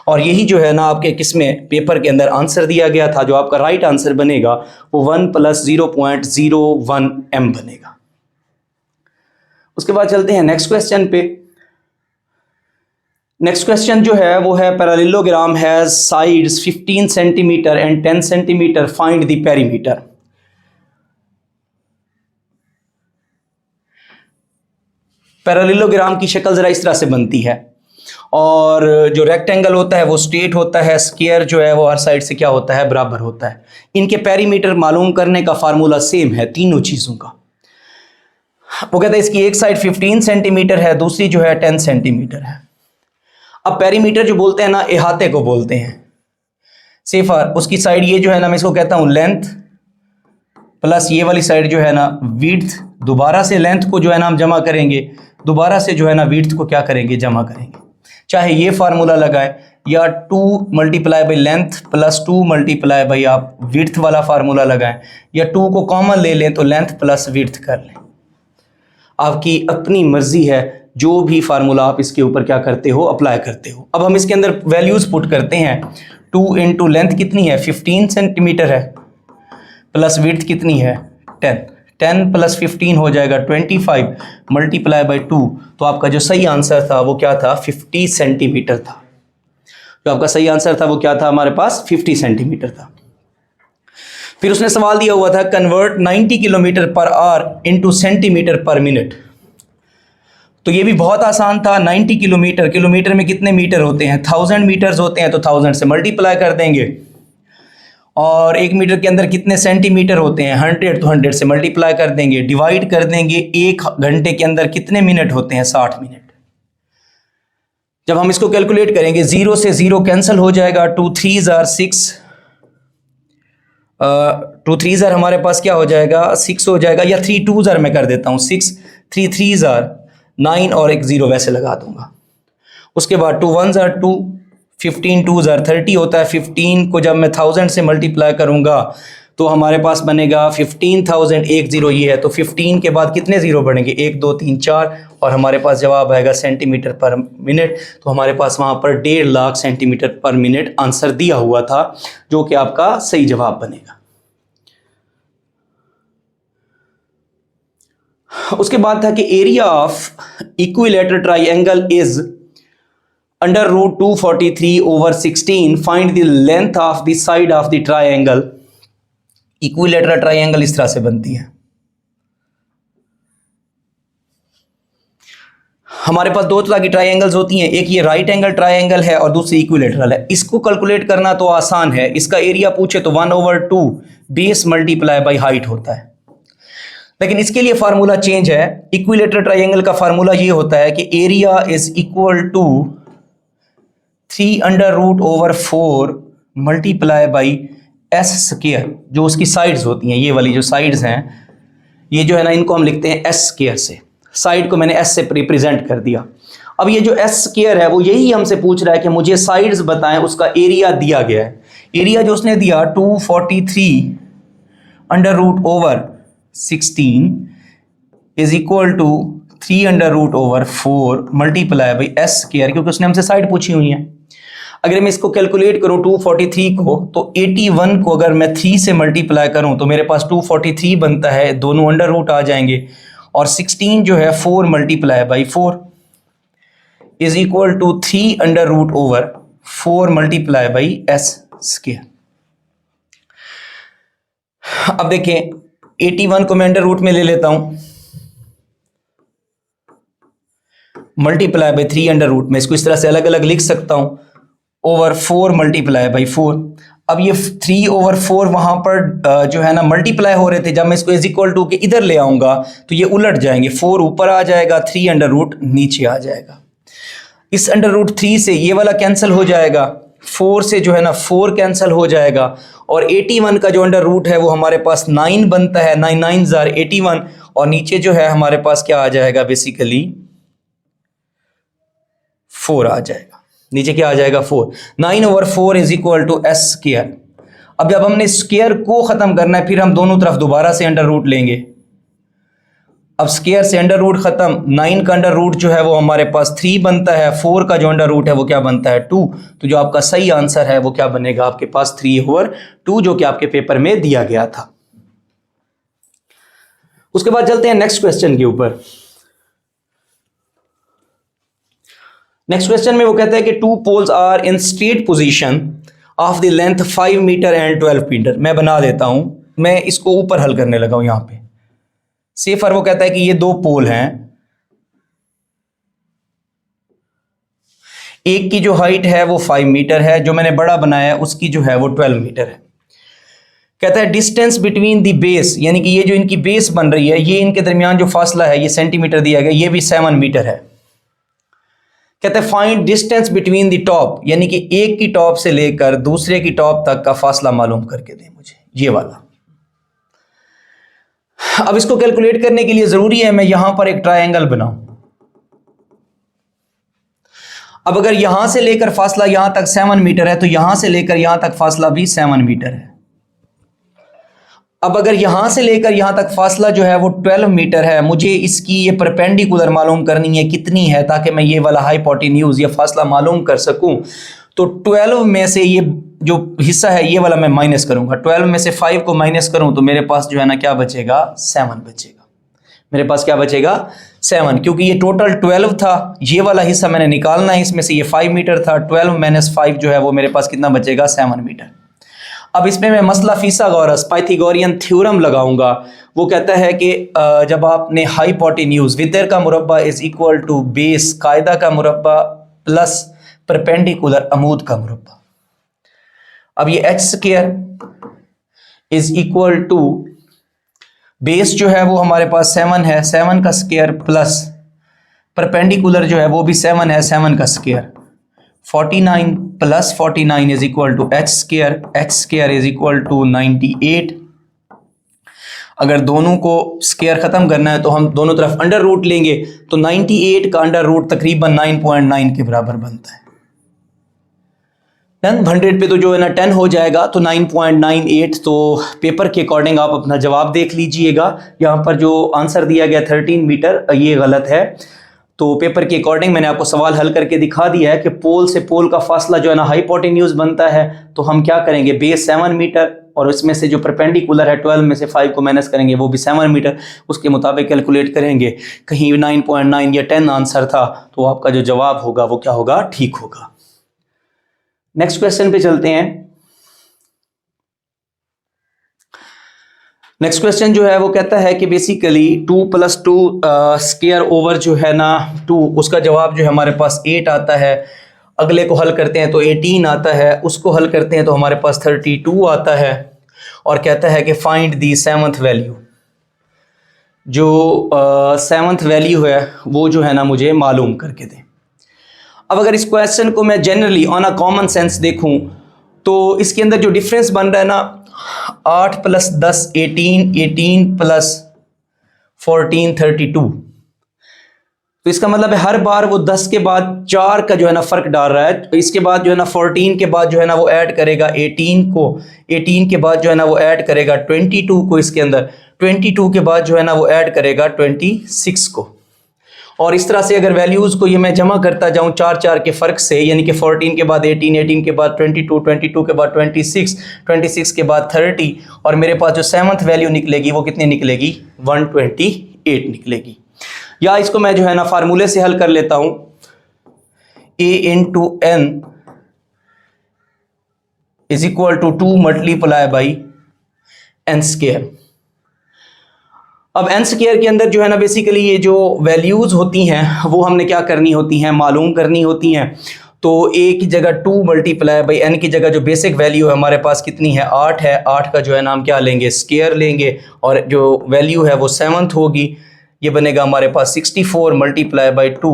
और यही जो है ना आपके किसमें पेपर के अंदर आंसर दिया गया था, जो आपका राइट आंसर बनेगा वो 1 प्लस 0.01 m बनेगा। उसके बाद चलते हैं नेक्स्ट क्वेश्चन पे। नेक्स्ट क्वेश्चन जो है वो है parallelogram has sides 15 centimetre and 10 centimetre, find the perimeter. Parallelogram की शक्ल जरा इस तरह से बनती है और जो रेक्टेंगल होता है वो स्ट्रेट होता है, स्क्वायर जो है वो हर साइड से क्या होता है, बराबर होता है। इनके पेरीमीटर मालूम करने का फार्मूला सेम है तीनों चीज़ों का। वो कहता है इसकी एक साइड 15 सेंटीमीटर है, दूसरी जो है 10 सेंटीमीटर है। अब पेरीमीटर जो बोलते हैं ना इहाते को बोलते हैं। सेफर उसकी साइड ये जो है ना मैं इसको कहता हूँ लेंथ, प्लस ये वाली साइड जो है ना विड्थ। दोबारा से लेंथ को जो है ना हम जमा करेंगे, दोबारा से जो है ना विड्थ को क्या करेंगे, जमा करेंगे। चाहे ये फार्मूला लगाए या 2 multiply by length plus 2 multiply by आप विड्थ वाला फार्मूला लगाएं, या 2 को कॉमन ले लें तो लेंथ प्लस विड्थ कर लें। आपकी अपनी मर्जी है, जो भी फार्मूला आप इसके ऊपर क्या करते हो, अप्लाई करते हो। अब हम इसके अंदर वैल्यूज़ पुट करते हैं। 2 इंटू लेंथ कितनी है, 15 सेंटीमीटर है, प्लस विड्थ कितनी है 10, 10 प्लस 15 हो जाएगा 25 मल्टीप्लाई बाई 2। तो आपका जो सही आंसर था वो क्या था, 50 सेंटीमीटर था। जो आपका सही आंसर था वो क्या था, हमारे पास 50 सेंटीमीटर था। फिर उसने सवाल दिया हुआ था convert 90 kilometre per hour into centimetre पर मिनट। तो ये भी बहुत आसान था। 90 किलोमीटर, किलोमीटर में कितने मीटर होते हैं, 1000 मीटर्स होते हैं, तो 1000 से मल्टीप्लाई कर देंगे। और 1 मीटर के अंदर कितने सेंटीमीटर होते हैं, 100, तो 100 से मल्टीप्लाई कर देंगे, डिवाइड कर देंगे 1 घंटे के अंदर कितने मिनट होते हैं, 60 मिनट। जब हम इसको कैलकुलेट करेंगे 0 से 0 कैंसिल हो जाएगा, 2 3 जार 6, 2 3 जार हमारे पास क्या हो जाएगा 6 हो जाएगा, या 3 2 जार मैं कर देता हूँ 6, 3 3 जार 9 और एक 0 वैसे लगा दूंगा। उसके बाद 2 1 जार 2, 15 2 जार 30 होता है। 15 को जब मैं 1000 से मल्टीप्लाई करूंगा तो हमारे पास बनेगा 15,010 ये है, तो 15 के बाद कितने ज़ीरो बढ़ेंगे, 1 2 3 4, और हमारे पास जवाब आएगा सेंटीमीटर पर मिनट। तो हमारे पास वहाँ पर 1.5 लाख सेंटीमीटर पर मिनट आंसर दिया हुआ था, जो कि आपका सही जवाब बनेगा। उसके बाद था कि area of equilateral triangle is under root 243/16, find the length of the side of the triangle. Equilateral triangle इस तरह से बनती है। हमारे पास दो तरह की ट्राइंगल्स होती हैं, एक ये राइट एंगल ट्राइंगल है और दूसरी इक्विलेटरल है। इसको कैलकुलेट करना तो आसान है, इसका एरिया पूछे तो 1/2 बेस मल्टीप्लाई बाई हाइट होता है। लेकिन इसके लिए फार्मूला चेंज है। इक्विलेटरल ट्राइंगल का फार्मूला ये होता है कि area is equal to 3/4 multiply by s square, जो उसकी साइड्स होती हैं, ये वाली जो साइड्स हैं, ये जो है ना, इनको हम लिखते हैं एस स्क्वायर से। साइड को मैंने एस से रिप्रेजेंट कर दिया। अब ये जो एस स्क्वायर है वो यही हमसे पूछ रहा है कि मुझे साइड्स बताएं, उसका एरिया दिया गया है। एरिया जो उसने दिया 243/16 is equal to 3/4 multiply by s square, क्योंकि उसने हमसे साइड पूछी हुई है। अगर मैं इसको कैलकुलेट करूं 243 को, तो 81 को अगर मैं 3 से मल्टीप्लाई करूं तो मेरे पास 243 बनता है, दोनों अंडर रूट आ जाएंगे, और 16 जो है 4 multiply by 4 is equal to 3/4 multiply by s square. अब देखें 81 को मैं अंडर रूट में ले लेता हूं, मल्टीप्लाई बाई 3/रूट में, इसको इस तरह से अलग अलग लिख सकता हूं, ओवर 4 मल्टीप्लाई बाई 4। अब ये 3/4 वहां पर जो है ना मल्टीप्लाई हो रहे थे, जब मैं इसको इज इक्वल टू के इधर ले आऊंगा तो ये उलट जाएंगे, 4 ऊपर आ जाएगा, 3/रूट नीचे आ जाएगा। इस √3 से ये वाला कैंसिल हो जाएगा, 4 से जो है ना 4 कैंसिल हो जाएगा, और 81 का जो अंडर रूट है वो हमारे पास 9 बनता है, 9 9 81, और नीचे जो है हमारे पास क्या आ जाएगा, बेसिकली 4 आ जाएगा। नीचे क्या आ जाएगा, 4। 9/4 is equal to s square. अब जब हमने स्क्वायर को खत्म करना है, फिर हम दोनों तरफ दोबारा से अंडर रूट लेंगे। अब स्क्वायर से अंडर रूट खत्म, 9 का अंडर रूट जो है वो हमारे पास 3 बनता है, 4 का जो अंडर रूट है वो क्या बनता है, 2। तो जो आपका सही आंसर है वो क्या बनेगा आपके पास, 3/2, जो कि आपके पेपर में दिया गया था। उसके बाद चलते हैं नेक्स्ट क्वेश्चन के ऊपर। नेक्स्ट क्वेश्चन में वो कहता है कि 2 poles are in straight position of the length 5 metre and 12 metre. मैं बना देता हूं, मैं इसको ऊपर हल करने लगा हूं। यहां पे सेफर वो कहता है कि ये 2 पोल हैं, एक की जो हाइट है वो 5 मीटर है, जो मैंने बड़ा बनाया है उसकी जो है वो 12 मीटर है। कहता है डिस्टेंस बिटवीन द बेस, यानी कि ये जो इनकी बेस बन रही है, ये इनके दरमियान जो फासला है ये सेंटीमीटर दिया गया, ये भी 7 मीटर है। कहते हैं find distance between the top, यानी कि एक की टॉप से लेकर दूसरे की टॉप तक का फासला मालूम करके दें मुझे, ये वाला। अब इसको कैलकुलेट करने के लिए जरूरी है मैं यहां पर एक ट्रायंगल बनाऊं। अब अगर यहां से लेकर फासला यहां तक 7 मीटर है, तो यहां से लेकर यहां तक फासला भी 7 मीटर है। अब अगर यहां से लेकर यहां तक फासला जो है वो 12 मीटर है, मुझे इसकी ये परपेंडिकुलर मालूम करनी है कितनी है, ताकि मैं ये वाला हाइपोटेन्यूज या फासला मालूम कर सकूं। तो 12 में से ये जो हिस्सा है ये वाला मैं माइनस करूंगा, 12 में से 5 को माइनस करूं तो मेरे पास जो है ना क्या बचेगा, 7 बचेगा। मेरे पास क्या बचेगा, 7, क्योंकि ये टोटल 12 था, ये वाला हिस्सा मैंने निकालना है, इसमें से ये 5 मीटर था, 12 - 5 जो है वो मेरे पास कितना बचेगा, 7 मीटर। अब इसमें मैं मसला फिसागोरस पाइथागोरियन थ्योरम लगाऊंगा। वो कहता है कि जब आपने हाइपोटेन्यूज विदर का मुरब्बा इज इक्वल टू बेस कायदा का मुरब्बा प्लस परपेंडिकुलर अमूद का मुरब्बा। अब ये h square is equal to base जो है वो हमारे पास 7 है, 7 का स्क्वायर प्लस परपेंडिकुलर जो है वो भी 7 है, 7 का square, 49 plus 49 is equal to h square is equal to 98। अगर दोनों को स्क्वायर खत्म करना है तो हम दोनों तरफ अंडर रूट लेंगे, तो 98 का अंडर रूट तकरीबन 9.9 के बराबर बनता है। 100 पे तो जो है ना 10 हो जाएगा, तो 9.98। तो पेपर के अकॉर्डिंग आप अपना जवाब देख लीजिएगा। यहाँ पर जो आंसर दिया गया 13 मीटर, ये गलत है। तो पेपर के अकॉर्डिंग मैंने आपको सवाल हल करके दिखा दिया है कि पोल से पोल का फासला जो है ना हाइपोटेन्यूज बनता है। तो हम क्या करेंगे, बेस 7 मीटर और उसमें से जो परपेंडिकुलर है 12 में से 5 को माइनस करेंगे, वो भी 7 मीटर, उसके मुताबिक कैलकुलेट करेंगे। कहीं 9.9 या 10 आंसर था, तो आपका जो जवाब होगा वो क्या होगा, ठीक होगा। नेक्स्ट क्वेश्चन पे चलते हैं। नेक्स्ट क्वेश्चन जो है वो कहता है कि बेसिकली 2 + 2 स्क्वायर ओवर जो है ना 2, उसका जवाब जो है हमारे पास 8 आता है। अगले को हल करते हैं तो 18 आता है, उसको हल करते हैं तो हमारे पास 32 आता है। और कहता है कि फाइंड दी 7th वैल्यू, जो 7th वैल्यू है वो जो है ना मुझे मालूम करके दें। अब अगर इस क्वेश्चन को मैं generally on a common sense देखूं तो इसके अंदर जो डिफरेंस बन रहा है ना, 8 + 10 18, 18 + 14 32। तो इसका मतलब है हर बार वो 10 के बाद 4 का जो है ना फर्क डाल रहा है। तो इसके बाद जो है ना 14 के बाद जो है ना वो ऐड करेगा 18 को, 18 के बाद जो है ना वो ऐड करेगा 22 को, इसके अंदर 22 के बाद जो है ना वो ऐड करेगा 26 को। और इस तरह से अगर वैल्यूज़ को ये मैं जमा करता जाऊं 4 के फ़र्क से, यानी कि 14 के बाद 18, 18 के बाद 22, 22 के बाद 26, 26 के बाद 30, और मेरे पास जो 7th वैल्यू निकलेगी वो कितनी निकलेगी, 128 निकलेगी। या इसको मैं जो है ना फार्मूले से हल कर लेता हूं, a × n = 2 × n²। अब n स्क्वायर के अंदर जो है ना बेसिकली ये जो वैल्यूज़ होती हैं वो हमने क्या करनी होती हैं, मालूम करनी होती हैं। तो a की जगह 2 × n की जगह जो बेसिक वैल्यू है हमारे पास कितनी है, 8 है। 8 का जो है ना हम क्या लेंगे, स्क्वायर लेंगे, और जो वैल्यू है वो 7th होगी। ये बनेगा हमारे पास 64 × 2,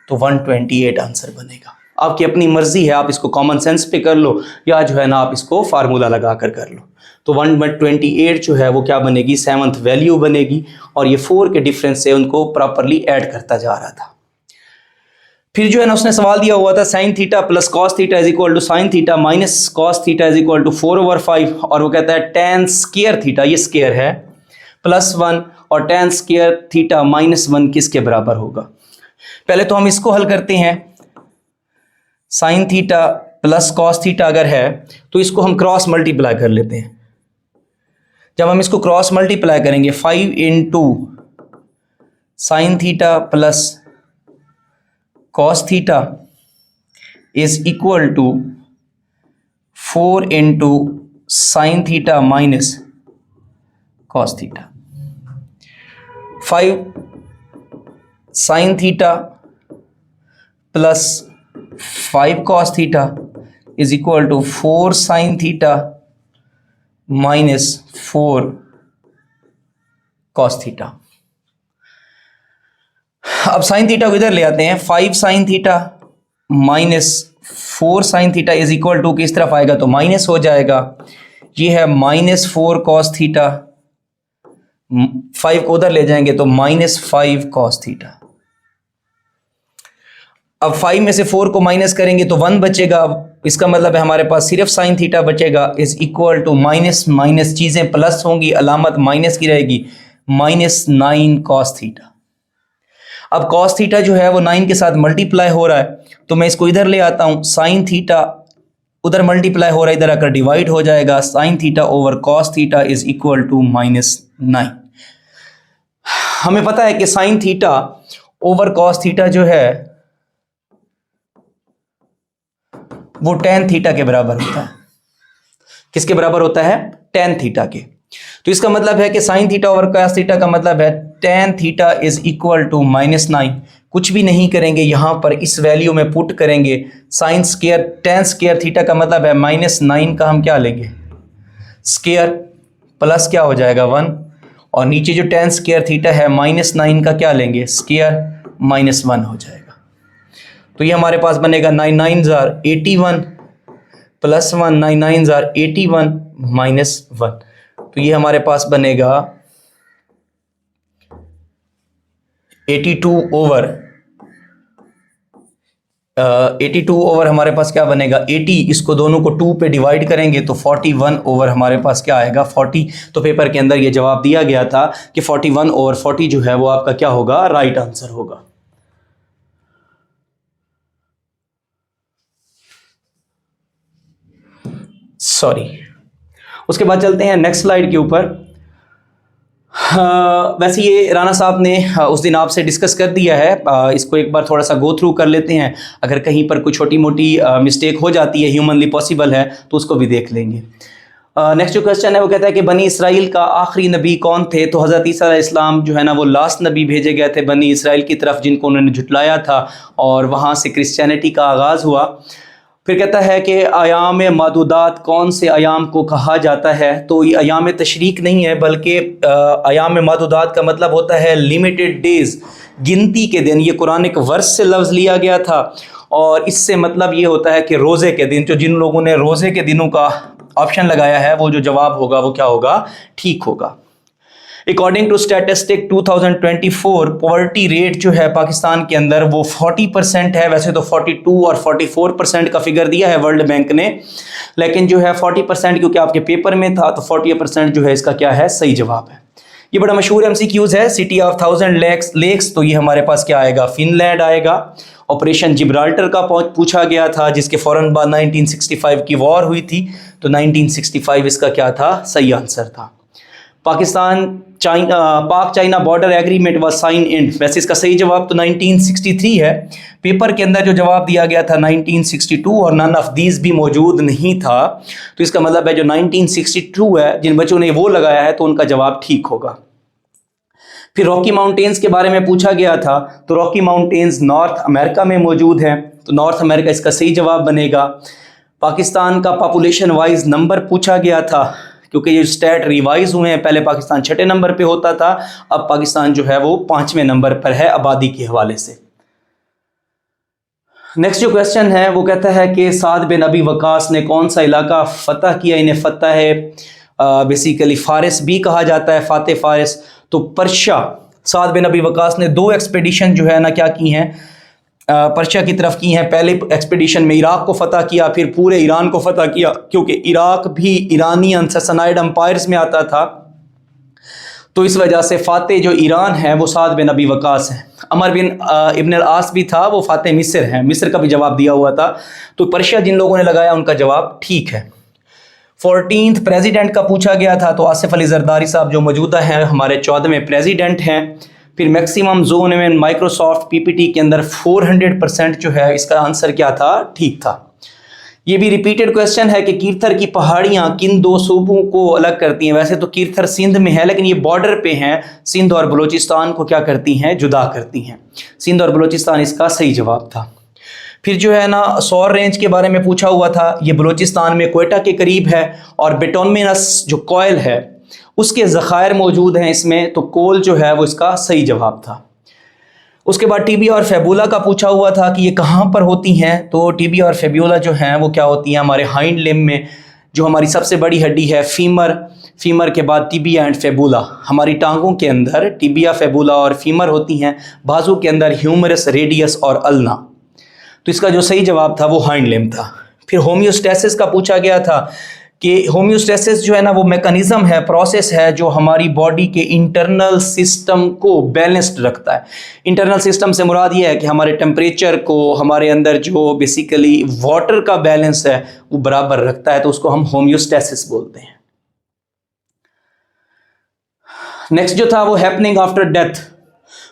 तो 128 आंसर बनेगा। आपकी अपनी मर्जी है, आप इसको कॉमन सेंस पे कर लो या जो है ना आप इसको फार्मूला लगा कर लो। तो 128 जो है वो क्या बनेगी, 7th वैल्यू बनेगी। और ये 4 के डिफरेंस से उनको प्रॉपरली ऐड करता जा रहा था। फिर जो है ना उसने सवाल दिया हुआ था sin theta + cos theta = sin theta - cos theta = 4/5। और वो कहता है tan स्क्वायर थीटा, ये स्क्वायर है, +1 और tan स्क्वायर थीटा -1 किसके बराबर होगा। पहले तो हम इसको हल करते हैं। sin थीटा + cos थीटा अगर है तो इसको हम क्रॉस मल्टीप्लाई कर लेते हैं। जब हम इसको क्रॉस मल्टीप्लाई करेंगे 5 × sin theta + cos theta = 4 × sin theta - cos theta. 5 sin theta + 5 cos theta = 4 sin theta -4 cos theta. अब sin थीटा को इधर ले आते हैं। 5 sin थीटा -4 sin थीटा = किस तरफ आएगा, तो माइनस हो जाएगा। ये है -4 cos थीटा, 5 को उधर ले जाएंगे तो -5 cos थीटा। अब 5 में से 4 को माइनस करेंगे तो 1 बचेगा। इसका मतलब है हमारे पास सिर्फ sin थीटा बचेगा, = माइनस माइनस चीज़ें प्लस होंगी, अलामत माइनस की रहेगी, -9 cos थीटा। अब cos थीटा जो है वो 9 के साथ मल्टीप्लाई हो रहा है, तो मैं इसको इधर ले आता हूँ। sin थीटा उधर मल्टीप्लाई हो रहा है, इधर आकर डिवाइड हो जाएगा। sin theta over cos theta = -9। हमें पता है कि sin theta over cos theta जो है वो tan थीटा के बराबर होता है। किसके बराबर होता है, tan थीटा के। तो इसका मतलब है कि sin theta over cos theta का मतलब है tan थीटा = -9। कुछ भी नहीं करेंगे, यहाँ पर इस वैल्यू में पुट करेंगे sin square tan square theta का मतलब है -9 का हम क्या लेंगे, स्क्वायर, प्लस क्या हो जाएगा 1, और नीचे जो tan स्क्वायर थीटा है -9 का क्या लेंगे, स्क्वायर, -1 हो जाएगा। तो ये हमारे पास बनेगा 9 9s are 81 +1, 9 9s are 81 -1। तो ये हमारे पास बनेगा 82 ओवर 82 ओवर हमारे पास क्या बनेगा 80, इसको दोनों को 2 पे डिवाइड करेंगे तो 41 ओवर हमारे पास क्या आएगा 40। तो पेपर के अंदर ये जवाब दिया गया था कि 41 ओवर 40 जो है वो आपका क्या होगा, राइट आंसर होगा। सॉरी। उसके बाद चलते हैं नेक्स्ट स्लाइड के ऊपर। वैसे ये राना साहब ने उस दिन आपसे डिस्कस कर दिया है, इसको एक बार थोड़ा सा गो थ्रू कर लेते हैं। अगर कहीं पर कोई छोटी मोटी मिस्टेक हो जाती है, ह्यूमनली पॉसिबल है, तो उसको भी देख लेंगे। नेक्स्ट जो क्वेश्चन है वो कहता है कि बनी इसराइल का आखिरी नबी कौन थे? तो हज़रत ईसा अलैहिस्सलाम जो है ना वो लास्ट नबी भेजे गए थे बनी इसराइल की तरफ, जिनको उन्होंने झुटलाया था और वहाँ से क्रिश्चियनिटी का आगाज़ हुआ। फिर कहता है कि अयाम मादूदात कौन से अयाम को कहा जाता है? तो ये अयाम तशरीक नहीं है, बल्कि अयाम मादूदात का मतलब होता है लिमिटेड डेज़, गिनती के दिन। ये कुरान एक वर्स से लफ्ज़ लिया गया था और इससे मतलब ये होता है कि रोज़े के दिन। तो जिन लोगों ने रोज़े के दिनों का ऑप्शन लगाया है वो जो जवाब होगा वो क्या होगा, ठीक होगा। According to statistic 2024 poverty rate जो है पाकिस्तान के अंदर वो 40% है। वैसे तो 42 और 44% का फिगर दिया है वर्ल्ड बैंक ने, लेकिन जो है 40% क्योंकि आपके पेपर में था तो 40% जो है इसका क्या है, सही जवाब है। ये बड़ा मशहूर MCQs है। सिटी ऑफ 1000 लेक्स, तो ये हमारे पास क्या आएगा, फिनलैंड आएगा। ऑपरेशन जिब्राल्टर का पूछा गया था, जिसके फ़ौरन बाद 1965 की वॉर हुई थी, तो 1965 इसका क्या था, सही आंसर था। Pak China border agreement was sign in, वैसे इसका सही जवाब तो 1963 है। पेपर के अंदर जो जवाब दिया गया था 1962 और नन ऑफ दीज भी मौजूद नहीं था, तो इसका मतलब है जो 1962 है, जिन बच्चों ने वो लगाया है तो उनका जवाब ठीक होगा। फिर रॉकी माउंटेन्स के बारे में पूछा गया था, तो रॉकी माउंटेन्स नॉर्थ अमेरिका में मौजूद है, तो नॉर्थ अमेरिका इसका सही जवाब बनेगा। पाकिस्तान का पॉपुलेशन वाइज नंबर पूछा गया था, क्योंकि ये स्टैट रिवाइज हुए हैं, पहले पाकिस्तान 6ठे नंबर पे होता था, अब पाकिस्तान जो है वो 5वें नंबर पर है आबादी के हवाले से। नेक्स्ट जो क्वेश्चन है वो कहता है कि साद बिन अबी वकास ने कौन सा इलाका फतह किया? इन्हें फतह है बेसिकली फारिस भी कहा जाता है, फाते फारिस। तो पर्शिया, साद बिन अबी वकास ने 2 एक्सपेडिशन जो है ना क्या की हैं, पर्शिया की तरफ की हैं। पहले एक्सपेडिशन में इराक को फतह किया, फिर पूरे ईरान को फतह किया, क्योंकि इराक भी ईरानियन ससनाइड एम्पायर्स में आता था, तो इस वजह से फाते जो ईरान है वो साद बिन अबी वकास है। अमर बिन इब्न अल-आस भी था, वो फाते मिस्र है, मिस्र का भी जवाब दिया हुआ था। तो पर्शिया जिन लोगों ने लगाया उनका जवाब ठीक है। 14th प्रेसिडेंट का पूछा गया था, तो आसिफ अली जरदारी साहब जो मौजूदा हैं हमारे 14वें प्रेसिडेंट हैं। फिर मैक्सिमम जोन में माइक्रोसॉफ्ट PPT के अंदर 400% जो है, इसका आंसर क्या था, ठीक था। ये भी रिपीटेड क्वेश्चन है कि कीर्थर की पहाड़ियाँ किन 2 सूबों को अलग करती हैं? वैसे तो कीर्थर सिंध में है, लेकिन ये बॉर्डर पे हैं, सिंध और बलूचिस्तान को क्या करती हैं, जुदा करती हैं। सिंध और बलूचिस्तान इसका सही जवाब था। फिर जो है ना सौर रेंज के बारे में पूछा हुआ था, ये बलूचिस्तान में कोयटा के करीब है और बिटोमिनस जो कोयल है उसके ज़खायर मौजूद हैं इसमें, तो कोल जो है वो इसका सही जवाब था। उसके बाद टीबिया और फेबुला का पूछा हुआ था कि ये कहाँ पर होती हैं? तो टीबिया और फेबुला जो हैं वो क्या होती हैं, हमारे हाइंड लिम्ब में, जो हमारी सबसे बड़ी हड्डी है फीमर के बाद टीबिया एंड फेबुला। हमारी टांगों के अंदर टीबिया, फेबुला और फीमर होती हैं, बाजू के अंदर ह्यूमरस, रेडियस और अल्ना। तो इसका जो सही जवाब था वो हाइंड लिम्ब था। फिर होम्योस्टेसिस का पूछा गया था कि होम्योस्टेसिस जो है ना वो मैकेनिज्म है, प्रोसेस है जो हमारी बॉडी के इंटरनल सिस्टम को बैलेंस्ड रखता है। इंटरनल सिस्टम से मुराद ये है कि हमारे टेम्परेचर को, हमारे अंदर जो बेसिकली वाटर का बैलेंस है वो बराबर रखता है, तो उसको हम होम्योस्टेसिस बोलते हैं। नेक्स्ट जो था वो हैपनिंग आफ्टर डेथ,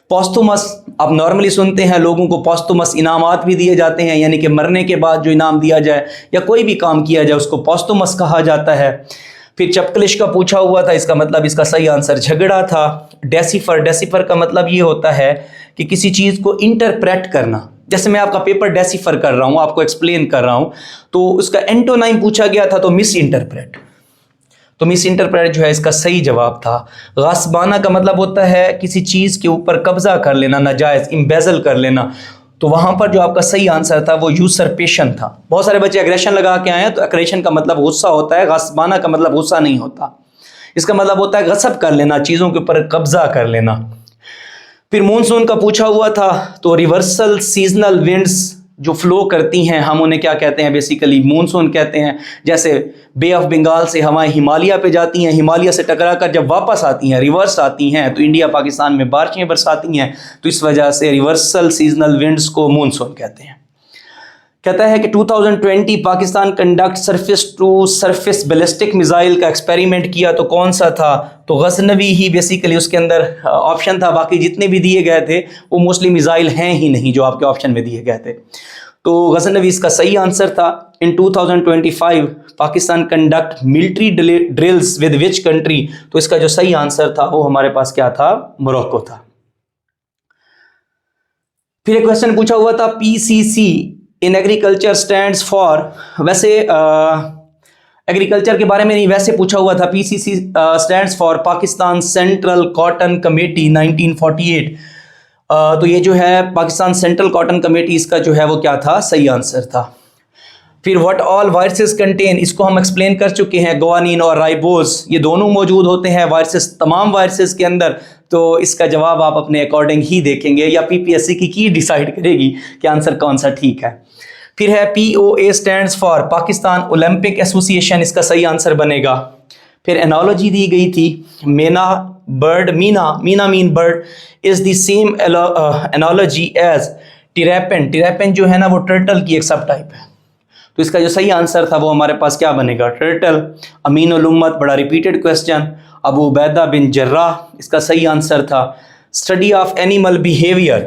पॉस्थुमस। आप नॉर्मली सुनते हैं लोगों को पॉस्थुमस इनामात भी दिए जाते हैं, यानी कि मरने के बाद जो इनाम दिया जाए या कोई भी काम किया जाए उसको पॉस्थुमस कहा जाता है। फिर चपकलिश का पूछा हुआ था, इसका मतलब इसका सही आंसर झगड़ा था। डेसिफर का मतलब ये होता है कि किसी चीज़ को इंटरप्रेट करना। जैसे मैं आपका पेपर डेसिफर कर रहा हूँ, आपको एक्सप्लेन कर रहा हूँ, तो उसका एंटोनाइम पूछा गया था, तो मिस इंटरप्रेट। तो मिस इंटरप्रेट जो है इसका सही जवाब था। गासबाना का मतलब होता है किसी चीज़ के ऊपर कब्जा कर लेना, नाजायज़ इम्बेजल कर लेना, तो वहाँ पर जो आपका सही आंसर था वो यूसरपेशन था। बहुत सारे बच्चे एग्रेशन लगा के आए हैं, तो एग्रेशन का मतलब गुस्सा होता है, गासबाना का मतलब गुस्सा नहीं होता, इसका मतलब होता है गसब कर लेना, चीज़ों के ऊपर कब्जा कर लेना। फिर मानसून का पूछा हुआ था, तो रिवर्सल सीजनल विंड्स जो फ्लो करती हैं हम उन्हें क्या कहते हैं, बेसिकली मूनसून कहते हैं। जैसे बे ऑफ बंगाल से हवाएं हिमालय पे जाती हैं, हिमालय से टकरा कर जब वापस आती हैं, रिवर्स आती हैं, तो इंडिया पाकिस्तान में बारिशें बरसाती हैं, तो इस वजह से रिवर्सल सीजनल विंड्स को मूनसून कहते हैं। कहता है कि 2020 Pakistan conduct surface to surface ballistic missile का एक्सपेरिमेंट किया, तो कौन सा था, तो गजनवी ही बेसिकली उसके अंदर ऑप्शन था। बाकी जितने भी दिए गए थे वो मोस्टली मिसाइल हैं ही नहीं जो आपके ऑप्शन में दिए गए थे, तो गजनवी इसका सही आंसर था। इन 2025 Pakistan conduct military drills with which country, तो इसका जो सही आंसर था वो हमारे पास क्या था, मोरक्को था। फिर एक क्वेश्चन पूछा हुआ था PCC in agriculture stands for, वैसे एग्रीकल्चर के बारे में नहीं, वैसे पूछा हुआ था PCC stands for Pakistan central cotton committee 1948, तो ये जो है पाकिस्तान सेंट्रल कॉटन कमेटी, इसका जो है वो क्या था, सही आंसर था। फिर व्हाट ऑल वायरसेस कंटेन, इसको हम एक्सप्लेन कर चुके हैं, ग्वानिन और राइबोज ये दोनों मौजूद होते हैं वायरसेस, तमाम वायरसेस के अंदर, तो इसका जवाब आप अपने अकॉर्डिंग ही देखेंगे या पीपीएससी की डिसाइड करेगी कि आंसर कौन सा ठीक है। फिर है POA stands for Pakistan Olympic Association, इसका सही आंसर बनेगा। फिर एनालॉजी दी गई थी, myna bird, myna mean bird is the same analogy as terrapin, terrapin जो है ना वो टर्टल की एक सब टाइप है, तो इसका जो सही आंसर था वो हमारे पास क्या बनेगा, टर्टल। अमीन उल उम्मत, बड़ा रिपीटेड क्वेश्चन, अबू उबैदा बिन जर्राह, इसका सही आंसर था। स्टडी ऑफ एनिमल बिहेवियर,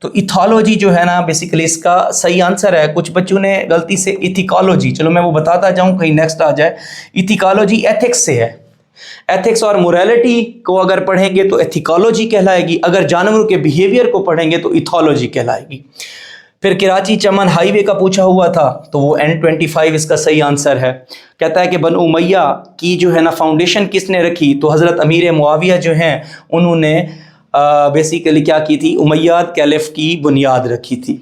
तो इथोलॉजी जो है ना बेसिकली इसका सही आंसर है। कुछ बच्चों ने गलती से इथिकोलॉजी, चलो मैं वो बताता जाऊं कहीं नेक्स्ट आ जाए। इथिकोलॉजी एथिक्स से है, एथिक्स और मोरालिटी को अगर पढ़ेंगे तो एथिकोलॉजी कहलाएगी, अगर जानवरों के बिहेवियर को पढ़ेंगे तो इथोलॉजी कहलाएगी। फिर कराची चमन हाईवे का पूछा हुआ था, तो वो N25 इसका सही आंसर है। कहता है कि बनु उमैया की जो है ना फाउंडेशन किसने रखी, तो हज़रत अमीर मुआविया जो हैं उन्होंने बेसिकली क्या की थी, उमैयाद कैलिफ की बुनियाद रखी थी।